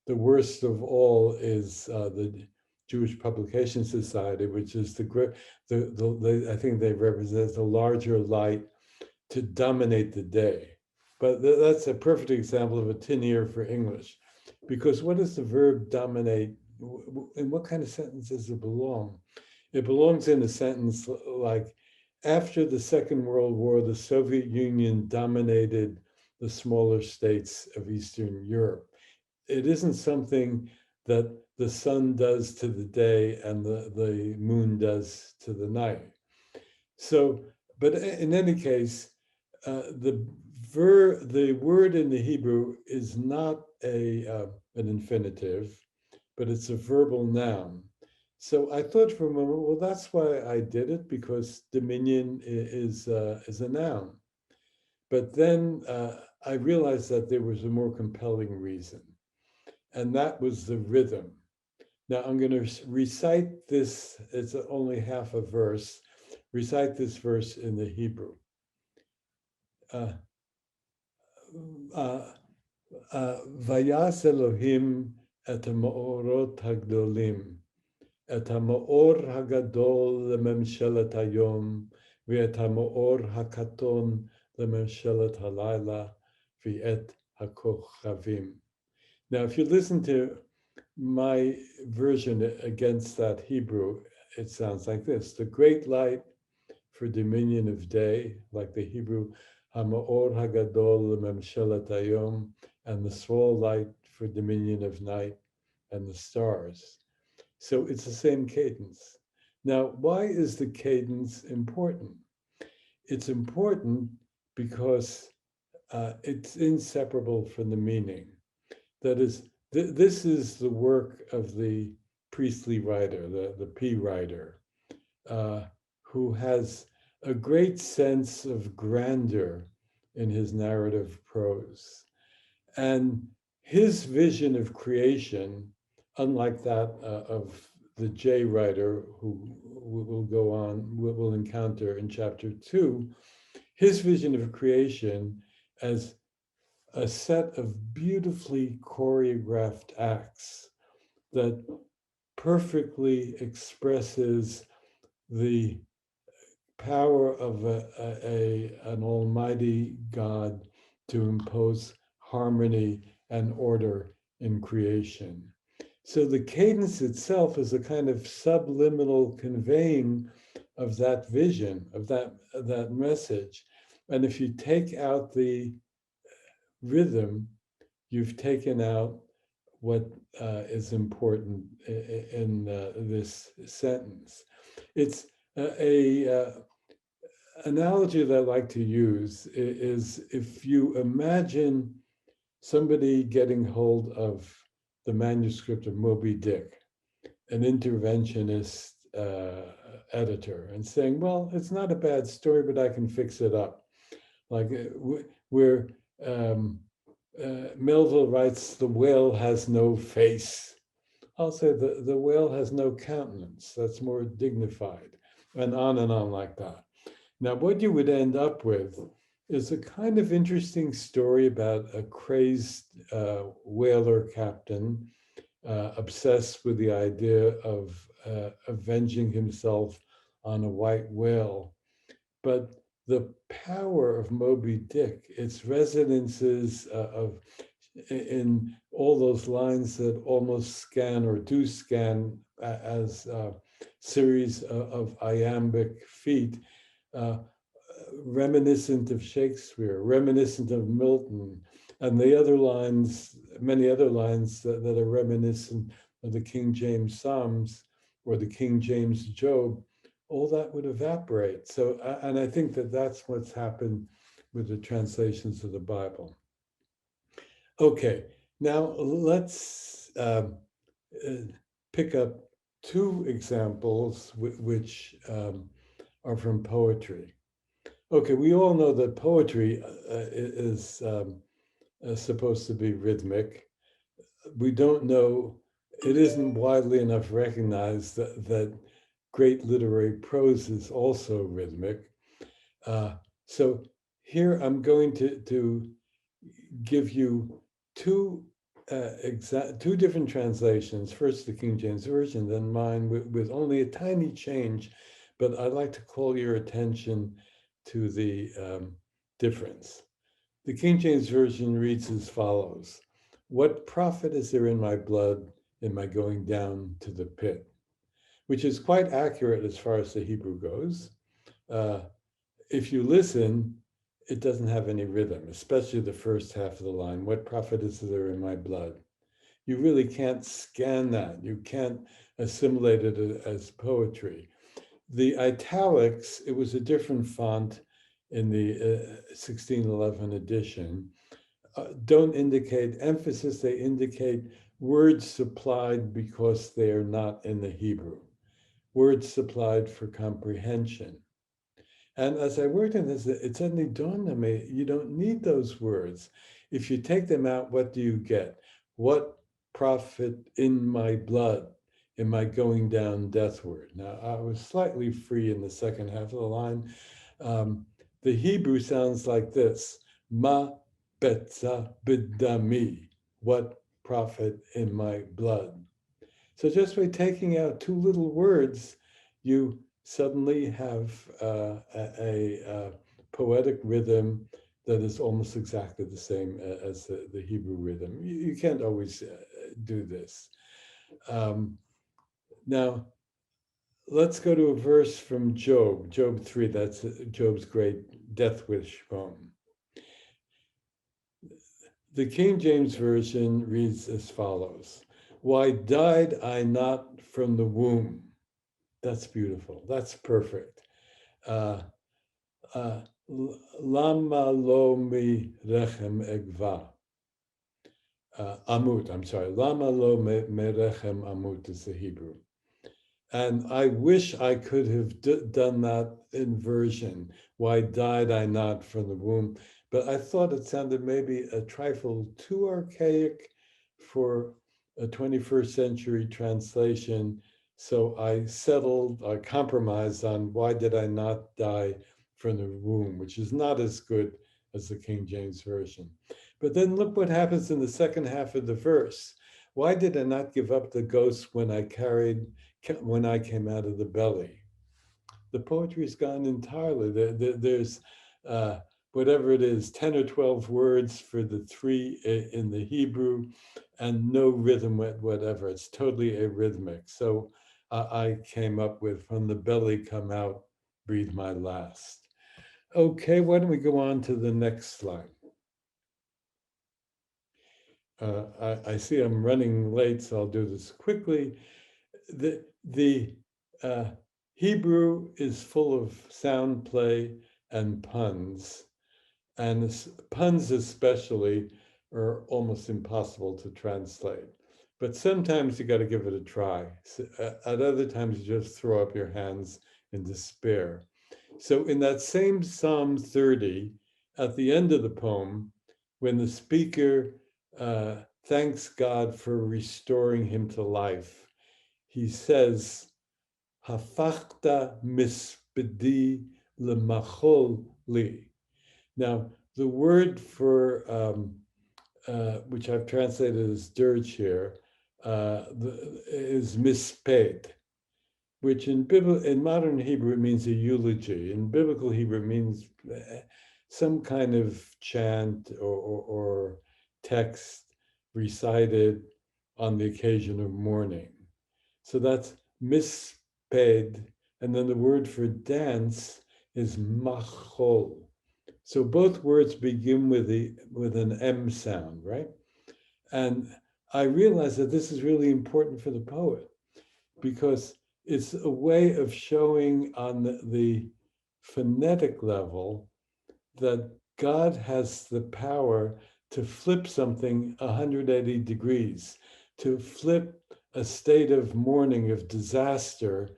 The worst of all is the Jewish Publication Society, which is I think they represent the larger light to dominate the day. But that's a perfect example of a tin ear for English, because what does the verb dominate, in what kind of sentence does it belong? It belongs in a sentence like, after the Second World War, the Soviet Union dominated the smaller states of Eastern Europe. It isn't something that the sun does to the day and the moon does to the night. So, but in any case, the word in the Hebrew is not an infinitive, but it's a verbal noun. So I thought for a moment, well, that's why I did it, because dominion is a noun. But then I realized that there was a more compelling reason, and that was the rhythm. Now I'm going to recite this, it's only half a verse, recite this verse in the Hebrew. Vayas Elohim et ha'ma'orot hagdolim, et ha'ma'or hagadol lememshelet hayom, ve'et ha'ma'or hakaton lememshelet halayla, ve'et hakochavim. Now, if you listen to my version against that Hebrew, it sounds like this: the great light for dominion of day, like the Hebrew Hama'or Hagadol Memshelet Hayom, and the small light for dominion of night, and the stars. So it's the same cadence. Now, why is the cadence important? It's important because it's inseparable from the meaning. That is, this is the work of the priestly writer, the P writer, who has a great sense of grandeur in his narrative prose. And his vision of creation, unlike that of the J writer, who we'll encounter in chapter 2, his vision of creation as a set of beautifully choreographed acts that perfectly expresses the power of an almighty God to impose harmony and order in creation. So the cadence itself is a kind of subliminal conveying of that vision, of that message. And if you take out the rhythm, you've taken out what is important in this sentence. It's a analogy that I like to use is, if you imagine somebody getting hold of the manuscript of Moby Dick, an interventionist editor and saying, well, it's not a bad story, but I can fix it up. Like where Melville writes, the whale has no face. I'll say the whale has no countenance. That's more dignified, and on like that. Now, what you would end up with is a kind of interesting story about a crazed whaler captain obsessed with the idea of avenging himself on a white whale. But the power of Moby Dick, its resonances in all those lines that almost scan or do scan as a series of iambic feet, reminiscent of Shakespeare, reminiscent of Milton, and the other lines, many other lines that are reminiscent of the King James Psalms or the King James Job, all that would evaporate. So, and I think that that's what's happened with the translations of the Bible. Okay, now let's pick up two examples which are from poetry. Okay, we all know that poetry is supposed to be rhythmic. We don't know, it isn't widely enough recognized that great literary prose is also rhythmic. So here I'm going to give you two different translations. First, the King James Version, then mine with only a tiny change, but I'd like to call your attention to the difference. The King James Version reads as follows: "What profit is there in my blood in my going down to the pit?" Which is quite accurate as far as the Hebrew goes. If you listen, it doesn't have any rhythm, especially the first half of the line. What profit is there in my blood? You really can't scan that. You can't assimilate it as poetry. The italics, it was a different font in the 1611 edition, don't indicate emphasis. They indicate words supplied because they are not in the Hebrew. Words supplied for comprehension. And as I worked on this, it suddenly dawned on me, you don't need those words. If you take them out, what do you get? What profit in my blood am I going down deathward? Now, I was slightly free in the second half of the line. The Hebrew sounds like this: ma betza bidami, what profit in my blood? So just by taking out two little words, you suddenly have a poetic rhythm that is almost exactly the same as the Hebrew rhythm. You can't always do this. Now, let's go to a verse from Job, Job 3. That's Job's great death wish poem. The King James Version reads as follows: "Why died I not from the womb?" That's beautiful. That's perfect. Lama lo mi rechem egva. Amut, I'm sorry. Lama lo me rechem amut is the Hebrew. And I wish I could have done that inversion. Why died I not from the womb? But I thought it sounded maybe a trifle too archaic for a 21st century translation. So I compromised on why did I not die from the womb, which is not as good as the King James Version. But then look what happens in the second half of the verse. Why did I not give up the ghost when I came out of the belly? The poetry is gone entirely. There's whatever it is, 10 or 12 words for the three in the Hebrew, and no rhythm whatever. It's totally arrhythmic. So I came up with, "From the belly come out, breathe my last." Okay, why don't we go on to the next slide? I see I'm running late, so I'll do this quickly. The Hebrew is full of sound play and puns, and puns especially are almost impossible to translate. but sometimes you got to give it a try. At other times, you just throw up your hands in despair. So in that same Psalm 30, at the end of the poem, when the speaker thanks God for restoring him to life, he says, Hafachta mispedi lemachol li. Now, the word for, which I've translated as dirge here, is misped, which in modern Hebrew it means a eulogy. In biblical Hebrew it means some kind of chant or text recited on the occasion of mourning. So that's misped, and then the word for dance is machol. So both words begin with an M sound, right? And I realized that this is really important for the poet because it's a way of showing on the phonetic level that God has the power to flip something 180 degrees, to flip a state of mourning, of disaster,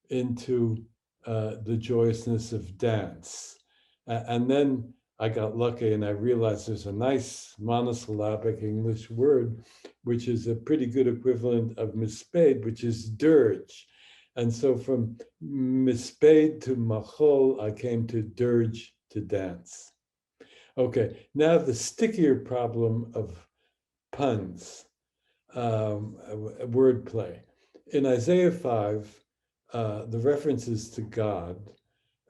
into the joyousness of dance. And then I got lucky and I realized there's a nice monosyllabic English word, which is a pretty good equivalent of misped, which is dirge. And so from misped to machol, I came to dirge to dance. Okay, now the stickier problem of puns, wordplay. In Isaiah 5, the references to God,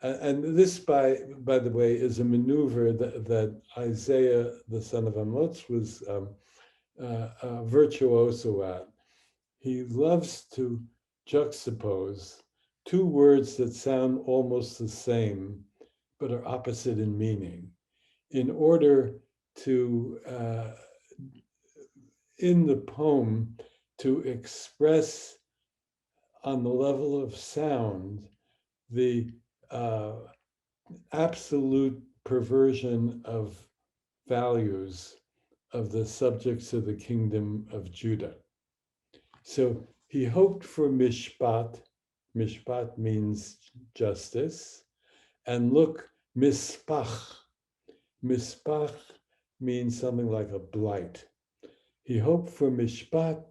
and this, by the way, is a maneuver that Isaiah, the son of Amoz, was virtuoso at. He loves to juxtapose two words that sound almost the same, but are opposite in meaning, in order to, in the poem, to express on the level of sound the absolute perversion of values of the subjects of the kingdom of Judah. So he hoped for mishpat. Mishpat means justice. And look, mispach. Mispach means something like a blight. He hoped for mishpat,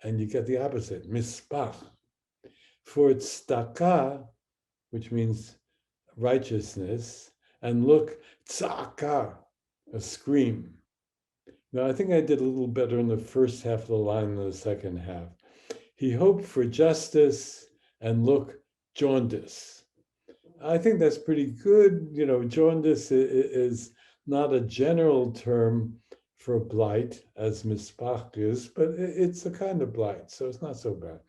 and you get the opposite, mispach. For tzedakah, which means righteousness, and look, tzaka, a scream. Now, I think I did a little better in the first half of the line than the second half. He hoped for justice, and look, jaundice. I think that's pretty good. You know, jaundice is not a general term for blight, as mispach is, but it's a kind of blight, so it's not so bad.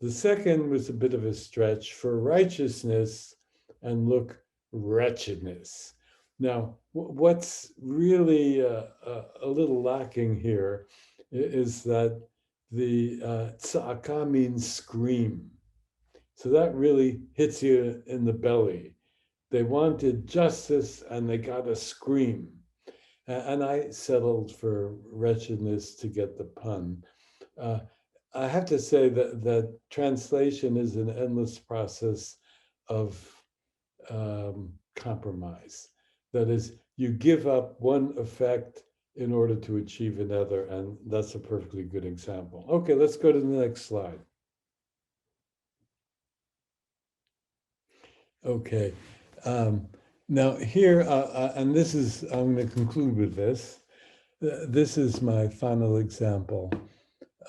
The second was a bit of a stretch, for righteousness, and look, wretchedness. Now, what's really a little lacking here is that the tzaka means scream. So that really hits you in the belly. They wanted justice and they got a scream. And I settled for wretchedness to get the pun. I have to say that translation is an endless process of compromise. That is, you give up one effect in order to achieve another, and that's a perfectly good example. Okay, let's go to the next slide. Okay, now here, and this is, I'm going to conclude with this. This is my final example.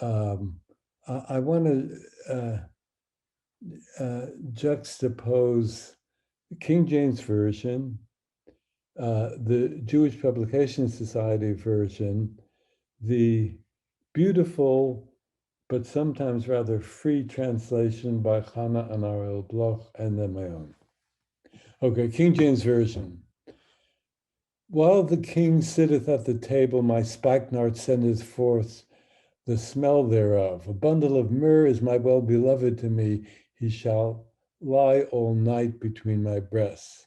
I want to juxtapose the King James Version, the Jewish Publication Society version, the beautiful but sometimes rather free translation by Chana and Ariel Bloch, and then my own. Okay, King James Version. While the king sitteth at the table, my spikenard sendeth forth the smell thereof. A bundle of myrrh is my well-beloved to me. He shall lie all night between my breasts.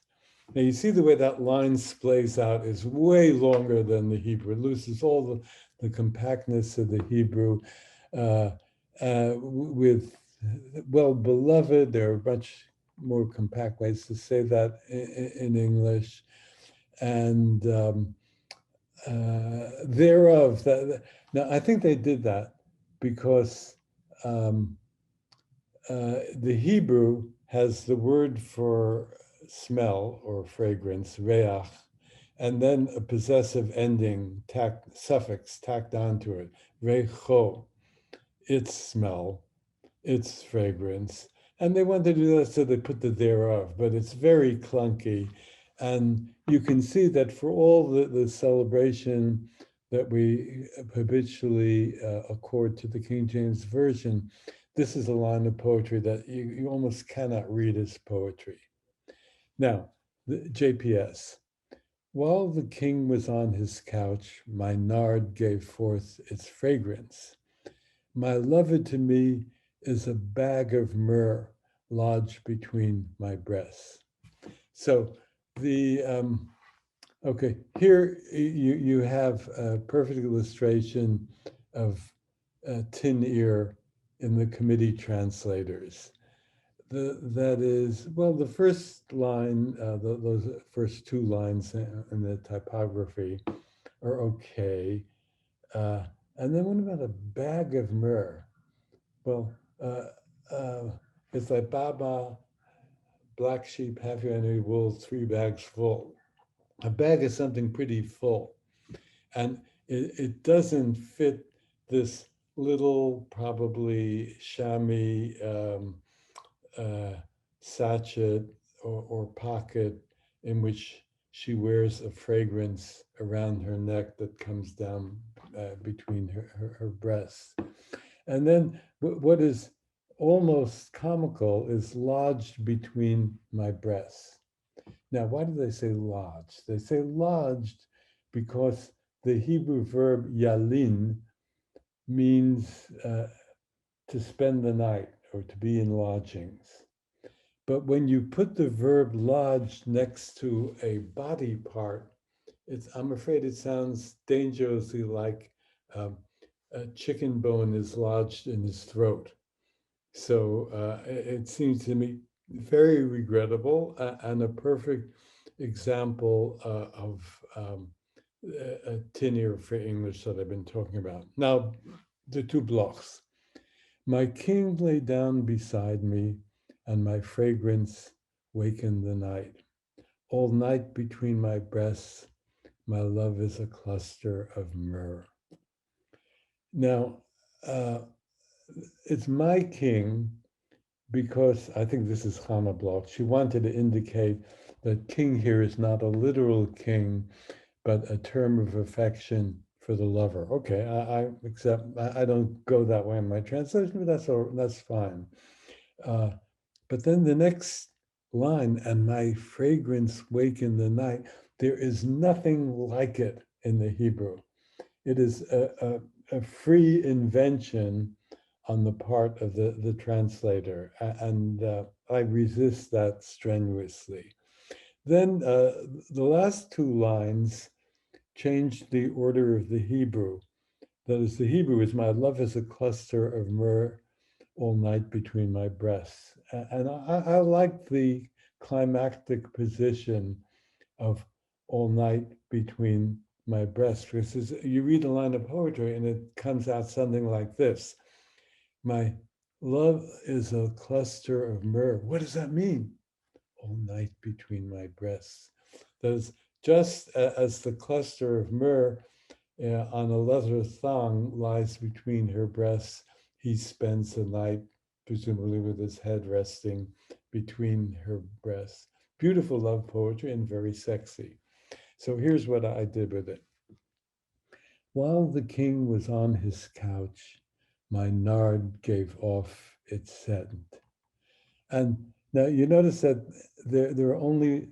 Now you see the way that line splays out is way longer than the Hebrew. It loses all the compactness of the Hebrew with well-beloved. There are much more compact ways to say that in English. And thereof. Now, I think they did that because the Hebrew has the word for smell or fragrance, reach, and then a possessive ending, suffix tacked onto it, recho, its smell, its fragrance. And they wanted to do that, so they put the thereof, but it's very clunky. And you can see that for all the celebration that we habitually accord to the King James Version, this is a line of poetry that you almost cannot read as poetry. Now, the JPS. While the king was on his couch, my nard gave forth its fragrance. My loved to me is a bag of myrrh lodged between my breasts. So the, okay, here you have a perfect illustration of tin ear in the committee translators. That is, well, the first line, those first two lines in the typography are okay. And then what about a bag of myrrh? Well, it's like Baba, black sheep, have you any wool, 3 bags full. A bag is something pretty full. And it doesn't fit this little, probably chamois sachet or pocket in which she wears a fragrance around her neck that comes down between her breasts. And then what is almost comical is lodged between my breasts. Now, why do they say lodged? They say lodged because the Hebrew verb yalin means to spend the night or to be in lodgings. But when you put the verb lodged next to a body part, I'm afraid it sounds dangerously like a chicken bone is lodged in his throat. So it seems to me very regrettable and a perfect example of a tin ear for English that I've been talking about. Now, the two blocks. My king lay down beside me, and my fragrance wakened the night. All night between my breasts, my love is a cluster of myrrh. Now, it's my king because I think this is Hannah Bloch. She wanted to indicate that king here is not a literal king, but a term of affection for the lover. Okay, I accept. I don't go that way in my translation, but that's fine. But then the next line, and my fragrance wake in the night, there is nothing like it in the Hebrew. It is a free invention on the part of the translator, and I resist that strenuously. Then the last two lines change the order of the Hebrew. That is, the Hebrew is, my love is a cluster of myrrh all night between my breasts. And I like the climactic position of all night between my breasts, because you read a line of poetry and it comes out something like this. My love is a cluster of myrrh. What does that mean? All night between my breasts. There's just as the cluster of myrrh on a leather thong lies between her breasts, he spends the night, presumably with his head resting between her breasts. Beautiful love poetry and very sexy. So here's what I did with it. While the king was on his couch, my nard gave off its scent. And now you notice that there are only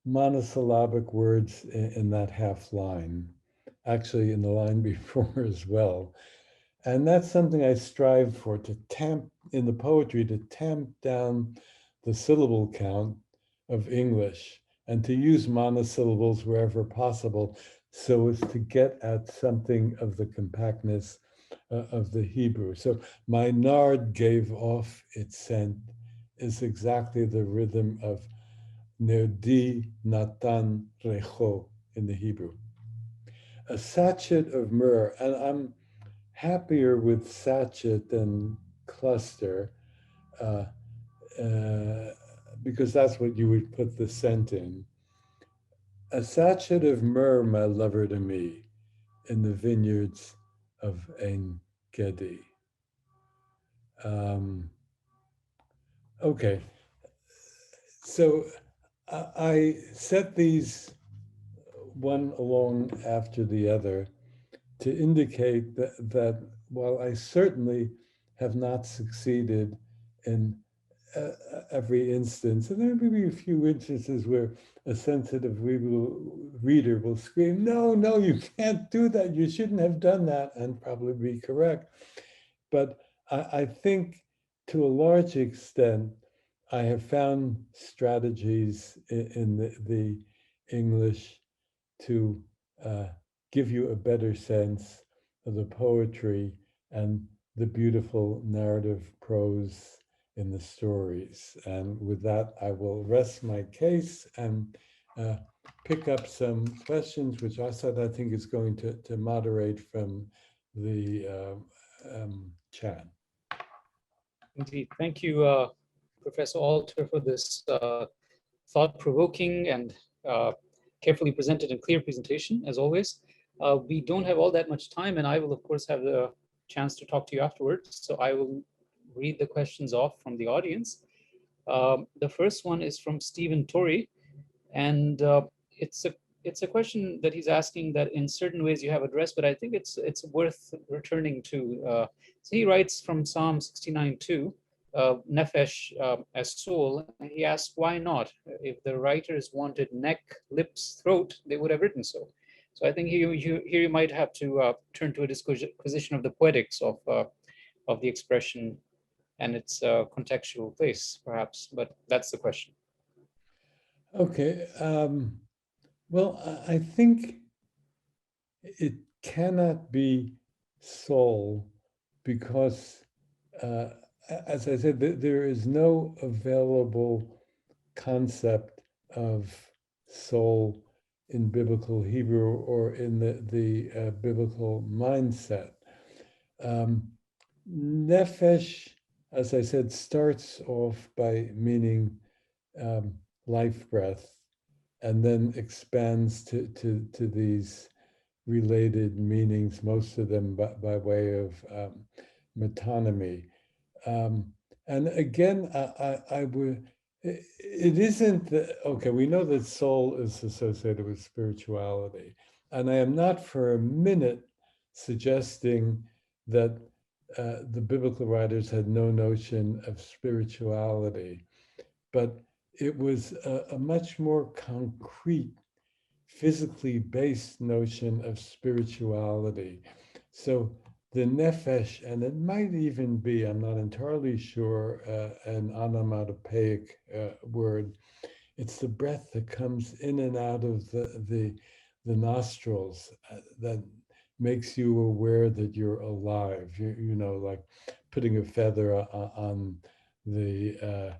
monosyllabic words in that half line, actually in the line before as well. And that's something I strive for, to tamp, in the poetry, to tamp down the syllable count of English and to use monosyllables wherever possible, so as to get at something of the compactness of the Hebrew. So my nard gave off its scent is exactly the rhythm of nerdi natan recho in the Hebrew. A sachet of myrrh, and I'm happier with sachet than cluster, because that's what you would put the scent in. A sachet of myrrh, my lover to me, in the vineyards of Ein Gedi. Okay, so I set these one along after the other to indicate that while I certainly have not succeeded in every instance, and there may be a few instances where a sensitive reader will scream, no, no, you can't do that, you shouldn't have done that, and probably be correct. But I think to a large extent, I have found strategies in the English to give you a better sense of the poetry and the beautiful narrative prose in the stories. And with that, I will rest my case and pick up some questions, which Asad, I think, is going to moderate from the chat. Indeed. Thank you, Professor Alter, for this thought-provoking and carefully presented and clear presentation, as always. We don't have all that much time, and I will, of course, have the chance to talk to you afterwards. So I will read the questions off from the audience. The first one is from Stephen Torrey, and it's a question that he's asking that in certain ways you have addressed, but I think it's worth returning to. So he writes from Psalm 69:2, Nephesh as soul. He asks, why not? If the writers wanted neck, lips, throat, they would have written so. So I think here you might have to turn to a disquisition of the poetics of the expression and its contextual place, perhaps. But that's the question. Okay. Well, I think it cannot be soul because, as I said, there is no available concept of soul in biblical Hebrew or in the biblical mindset. Nephesh, as I said, starts off by meaning life breath, and then expands to these related meanings, most of them by way of metonymy. And again, I would, it isn't, okay, we know that soul is associated with spirituality. And I am not for a minute suggesting that the biblical writers had no notion of spirituality, but it was a much more concrete, physically based notion of spirituality. So the nephesh, and it might even be, I'm not entirely sure, an onomatopoeic word. It's the breath that comes in and out of the nostrils that makes you aware that you're alive. You know, like putting a feather on the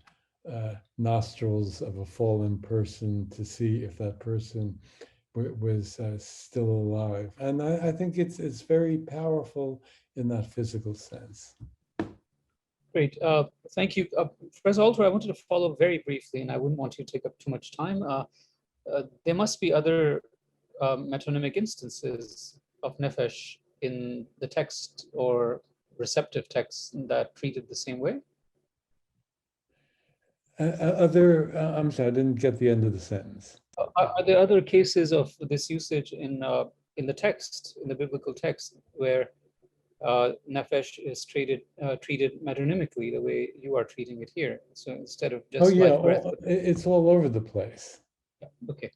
nostrils of a fallen person to see if that person was still alive. And I think it's very powerful in that physical sense. Great, thank you. Professor Alter, I wanted to follow very briefly, and I wouldn't want you to take up too much time. There must be other metonymic instances of nephesh in the text or receptive texts that treated the same way. I'm sorry, I didn't get the end of the sentence. Are there other cases of this usage in the text, in the biblical text, where nephesh is treated metonymically the way you are treating it here? So instead of just life breath, it's all over the place. Yeah, okay,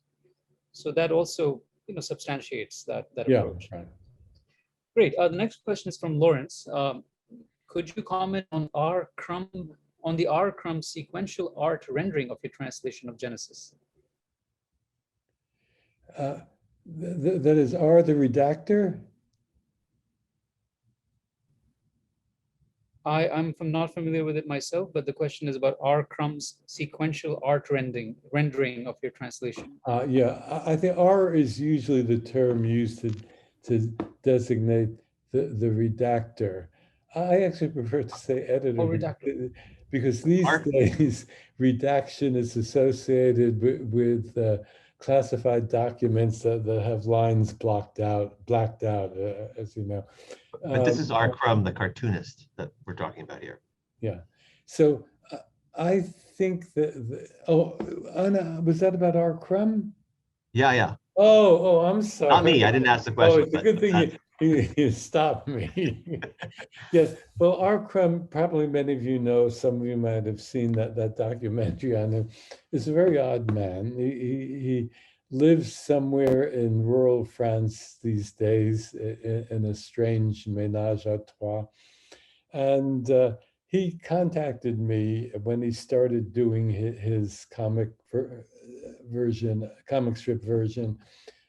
so that also substantiates that approach. Right. Great. The next question is from Lawrence. Could you comment on the R-crumb sequential art rendering of your translation of Genesis? That is R the redactor? I'm not familiar with it myself, but the question is about R. Crumb's sequential art rendering of your translation. Yeah, I think R is usually the term used to designate the redactor. I actually prefer to say editor Oh, redactor. because these R- days redaction is associated with classified documents that have lines blacked out, as you know. But this is R. Um, Crumb, the cartoonist that we're talking about here. yeah. So I think that, oh, Anna, was that about R. Crumb? Yeah, yeah. Oh, I'm sorry. Not me. I didn't ask the Oh, question. it's a good thing you stopped me. Yes. Well, R. Crumb, probably many of you know, some of you might have seen that documentary on him. Is a very odd man. He lives somewhere in rural France these days in a strange ménage à trois. And he contacted me when he started doing his comic strip version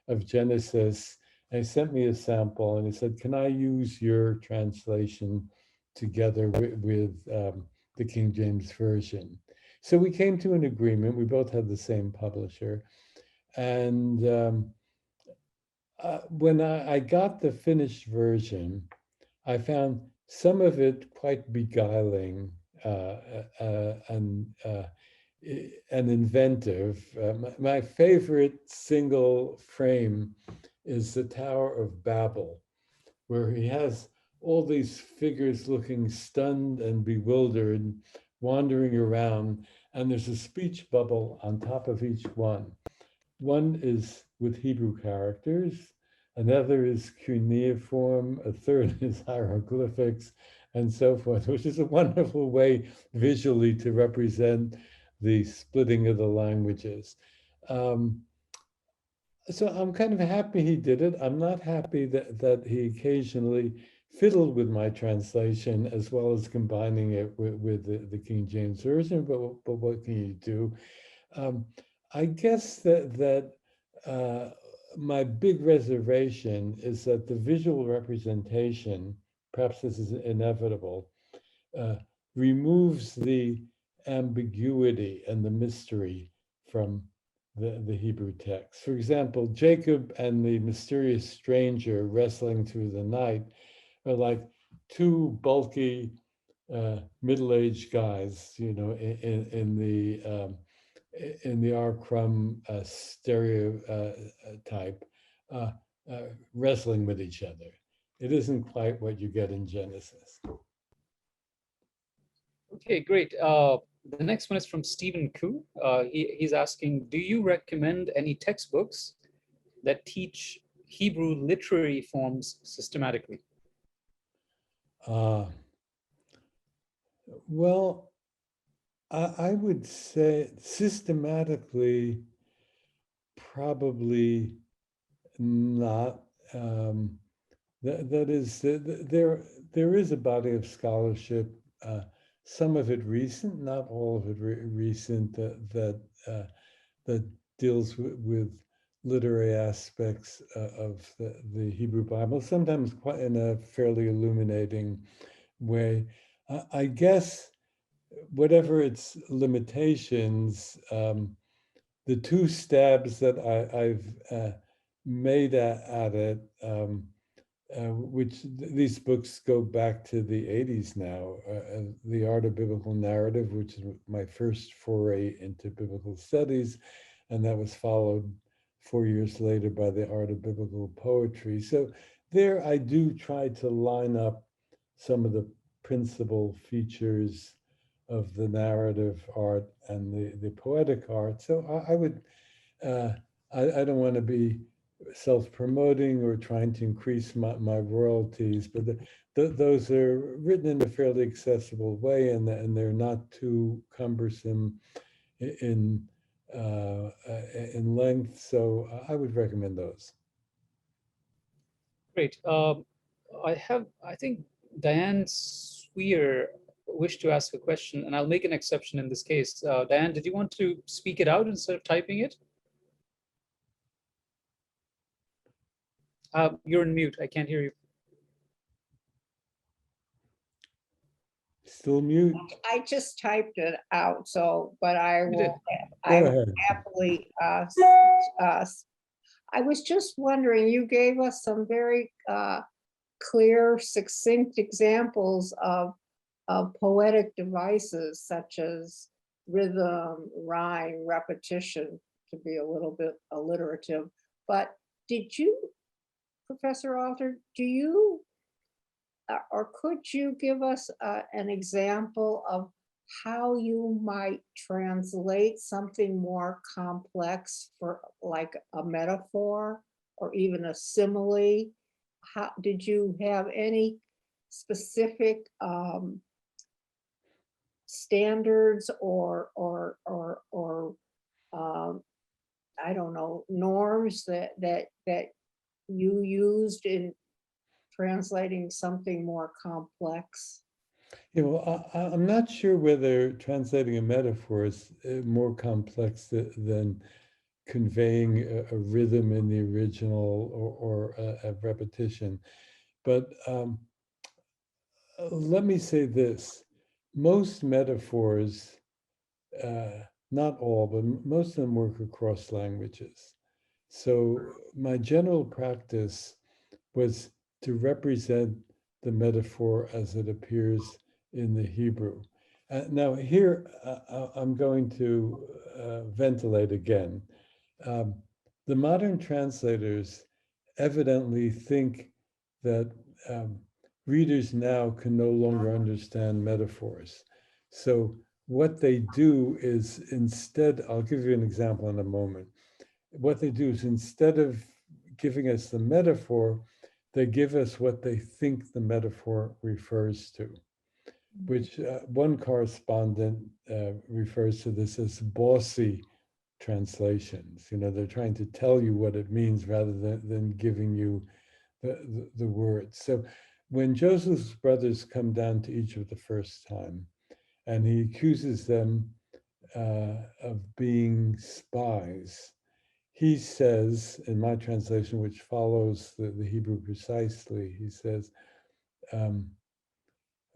of Genesis. And he sent me a sample and he said, can I use your translation together with the King James Version? So we came to an agreement. We both had the same publisher. And when I got the finished version, I found some of it quite beguiling and inventive. My favorite single frame is the Tower of Babel, where he has all these figures looking stunned and bewildered, wandering around, and there's a speech bubble on top of each one. One is with Hebrew characters, another is cuneiform, a third is hieroglyphics, and so forth, which is a wonderful way visually to represent the splitting of the languages. So I'm kind of happy he did it. I'm not happy that he occasionally fiddled with my translation as well as combining it with the King James Version, but what can you do? I guess that my big reservation is that the visual representation, perhaps this is inevitable, uh, removes the ambiguity and the mystery from the Hebrew text. For example, Jacob and the mysterious stranger wrestling through the night are like two bulky middle-aged guys, you know, in the R. Crumb stereotype, wrestling with each other. It isn't quite what you get in Genesis. Okay, great. The next one is from Stephen Koo. He's asking, do you recommend any textbooks that teach Hebrew literary forms systematically? Well, I would say systematically, probably not. That is, there is a body of scholarship, some of it recent, not all of it recent, that deals with literary aspects of the Hebrew Bible, sometimes quite in a fairly illuminating way. I guess whatever its limitations, the two stabs that I've made at it, which these books go back to the 80s now. The Art of Biblical Narrative, which is my first foray into biblical studies, and that was followed 4 years later by the Art of Biblical Poetry. So there I do try to line up some of the principal features of the narrative art and the poetic art. So I would, I don't want to be self-promoting or trying to increase my royalties, but those are written in a fairly accessible way, and they're not too cumbersome in length. So I would recommend those. Great. I think Diane Sweer wished to ask a question, and I'll make an exception in this case. Diane, did you want to speak it out instead of typing it? You're on mute. I can't hear you. Still mute? I just typed it out, so, but I You did. will, Go I will ahead. happily, I was just wondering, you gave us some very clear, succinct examples of poetic devices such as rhythm, rhyme, repetition, to be a little bit alliterative. But did you, Professor Alter, do you, or could you give us an example of how you might translate something more complex for like a metaphor or even a simile? How did you have any specific standards or I don't know, norms that you used in translating something more complex? Yeah, well, I'm not sure whether translating a metaphor is more complex than conveying a rhythm in the original or a repetition. But let me say this. Most metaphors, not all, but most of them work across languages. So my general practice was to represent the metaphor as it appears in the Hebrew. Now here, I'm going to ventilate again. The modern translators evidently think that readers now can no longer understand metaphors. So what they do is instead, I'll give you an example in a moment. What they do is instead of giving us the metaphor, they give us what they think the metaphor refers to, which one correspondent refers to this as bossy translations. You know, they're trying to tell you what it means rather than giving you the words. So when Joseph's brothers come down to Egypt the first time, and he accuses them of being spies, he says, in my translation, which follows the Hebrew precisely, he says,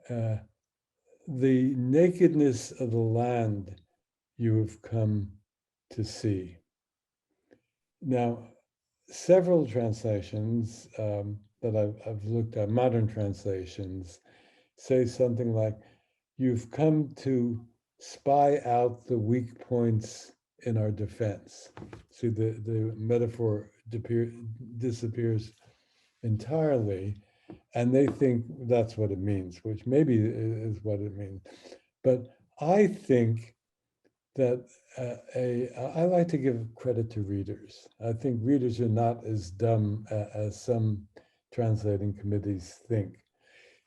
the nakedness of the land you have come to see. Now, several translations that I've looked at, modern translations, say something like, you've come to spy out the weak points in our defense. See, the metaphor disappears entirely, and they think that's what it means, which maybe is what it means. But I think that I like to give credit to readers. I think readers are not as dumb as some translating committees think.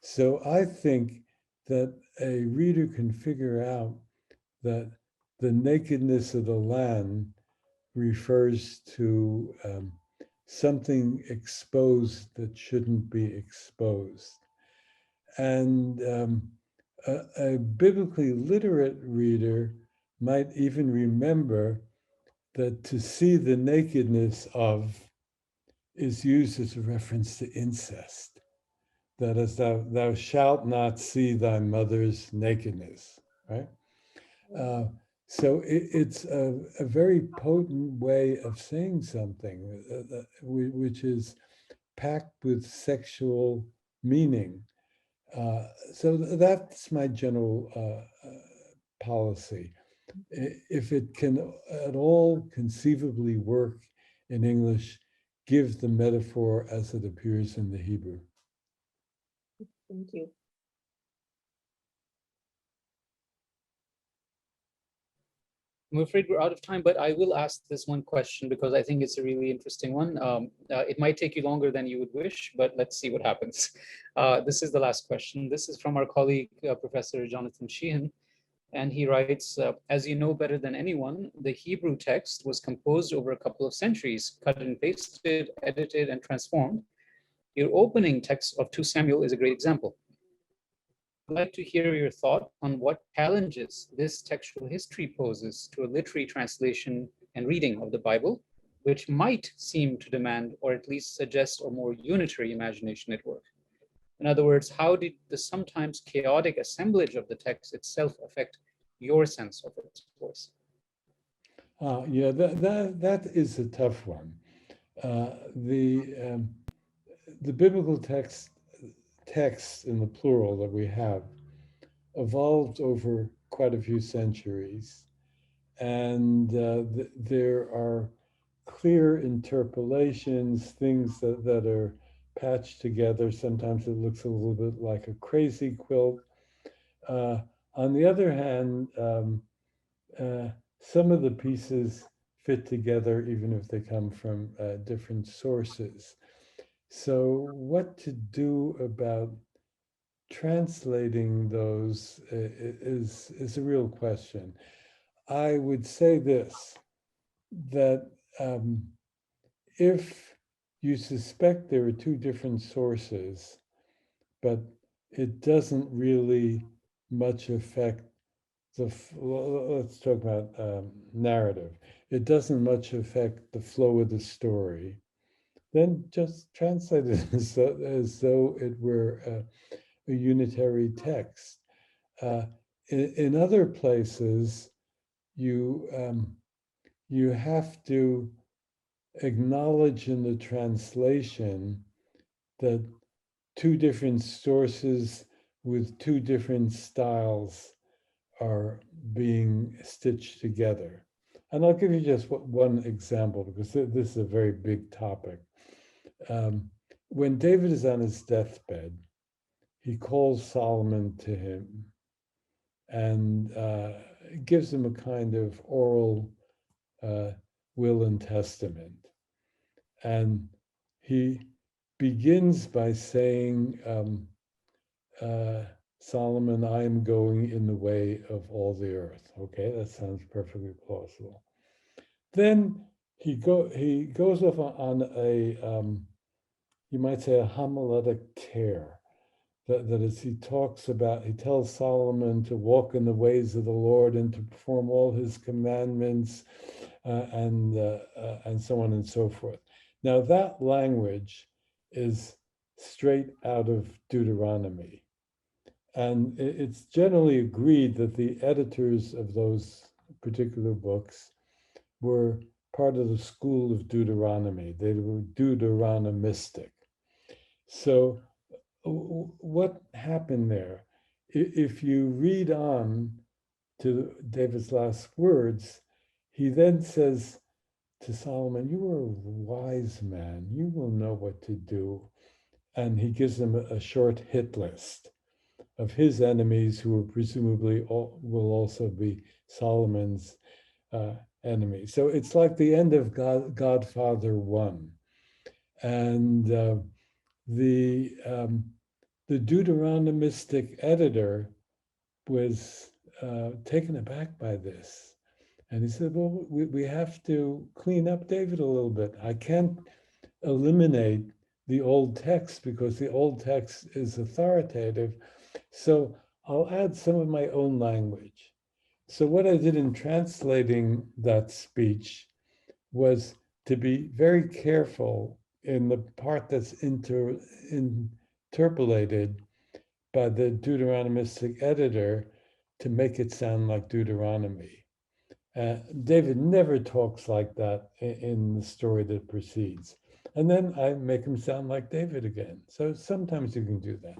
So I think that a reader can figure out that the nakedness of the land refers to something exposed that shouldn't be exposed. And a biblically literate reader might even remember that to see the nakedness of is used as a reference to incest. That is, thou shalt not see thy mother's nakedness, right? So it's a very potent way of saying something, which is packed with sexual meaning. So that's my general policy. If it can at all conceivably work in English, give the metaphor as it appears in the Hebrew. Thank you. I'm afraid we're out of time, but I will ask this one question because I think it's a really interesting one. It might take you longer than you would wish, but let's see what happens. This is the last question. This is from our colleague, Professor Jonathan Sheehan. And he writes, as you know better than anyone, the Hebrew text was composed over a couple of centuries, cut and pasted, edited, and transformed. Your opening text of 2 Samuel is a great example. I'd like to hear your thought on what challenges this textual history poses to a literary translation and reading of the Bible, which might seem to demand, or at least suggest, a more unitary imagination at work? In other words, how did the sometimes chaotic assemblage of the text itself affect your sense of its voice? Yeah, that is a tough one. The biblical texts in the plural that we have evolved over quite a few centuries, and there are clear interpolations, things that are patched together. Sometimes it looks a little bit like a crazy quilt. On the other hand, some of the pieces fit together even if they come from different sources. So what to do about translating those is a real question. I would say this, that if you suspect there are two different sources, but it doesn't really much affect let's talk about narrative. It doesn't much affect the flow of the story. Then just translate it as though it were a unitary text. In other places, you have to acknowledge in the translation that two different sources with two different styles are being stitched together. And I'll give you just one example, because this is a very big topic. When David is on his deathbed, he calls Solomon to him and gives him a kind of oral will and testament. And he begins by saying, Solomon, I am going in the way of all the earth. Okay, that sounds perfectly plausible. Then he goes off on a, you might say, a homiletic tear. That is, he tells Solomon to walk in the ways of the Lord and to perform all his commandments, and so on and so forth. Now that language is straight out of Deuteronomy. And it's generally agreed that the editors of those particular books were part of the school of Deuteronomy. They were Deuteronomistic. So what happened there? If you read on to David's last words, he then says to Solomon, you are a wise man. You will know what to do. And he gives him a short hit list of his enemies, who will presumably will also be Solomon's enemies. So it's like the end of Godfather 1. And the Deuteronomistic editor was taken aback by this. And he said, well, we have to clean up David a little bit. I can't eliminate the old text because the old text is authoritative. So I'll add some of my own language. So what I did in translating that speech was to be very careful in the part that's interpolated by the Deuteronomistic editor to make it sound like Deuteronomy. David never talks like that in the story that precedes. And then I make him sound like David again. So sometimes you can do that.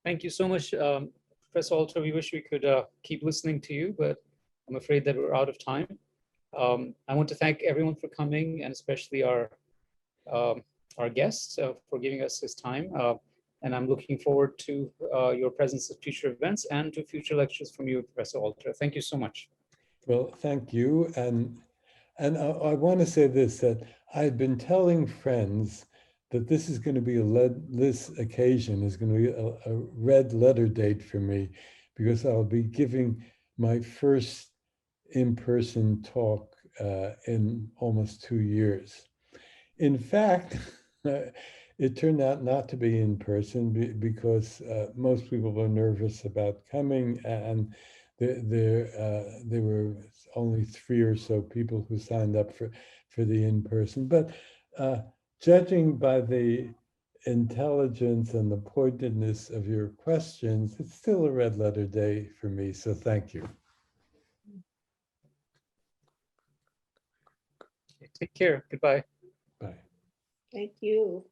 Thank you so much, Professor Alter. We wish we could keep listening to you, but I'm afraid that we're out of time. I want to thank everyone for coming, and especially our guests for giving us his time. And I'm looking forward to your presence at future events and to future lectures from you, Professor Alter. Thank you so much. Well, thank you. And I want to say this, that I've been telling friends that this is going to be this occasion is going to be a red letter date for me, because I'll be giving my first in-person talk in almost 2 years. In fact, it turned out not to be in person because most people were nervous about coming, and there were only 3 or so people who signed up for the in-person, but judging by the intelligence and the pointedness of your questions, it's still a red letter day for me, so thank you. Take care. Goodbye. Bye. Thank you.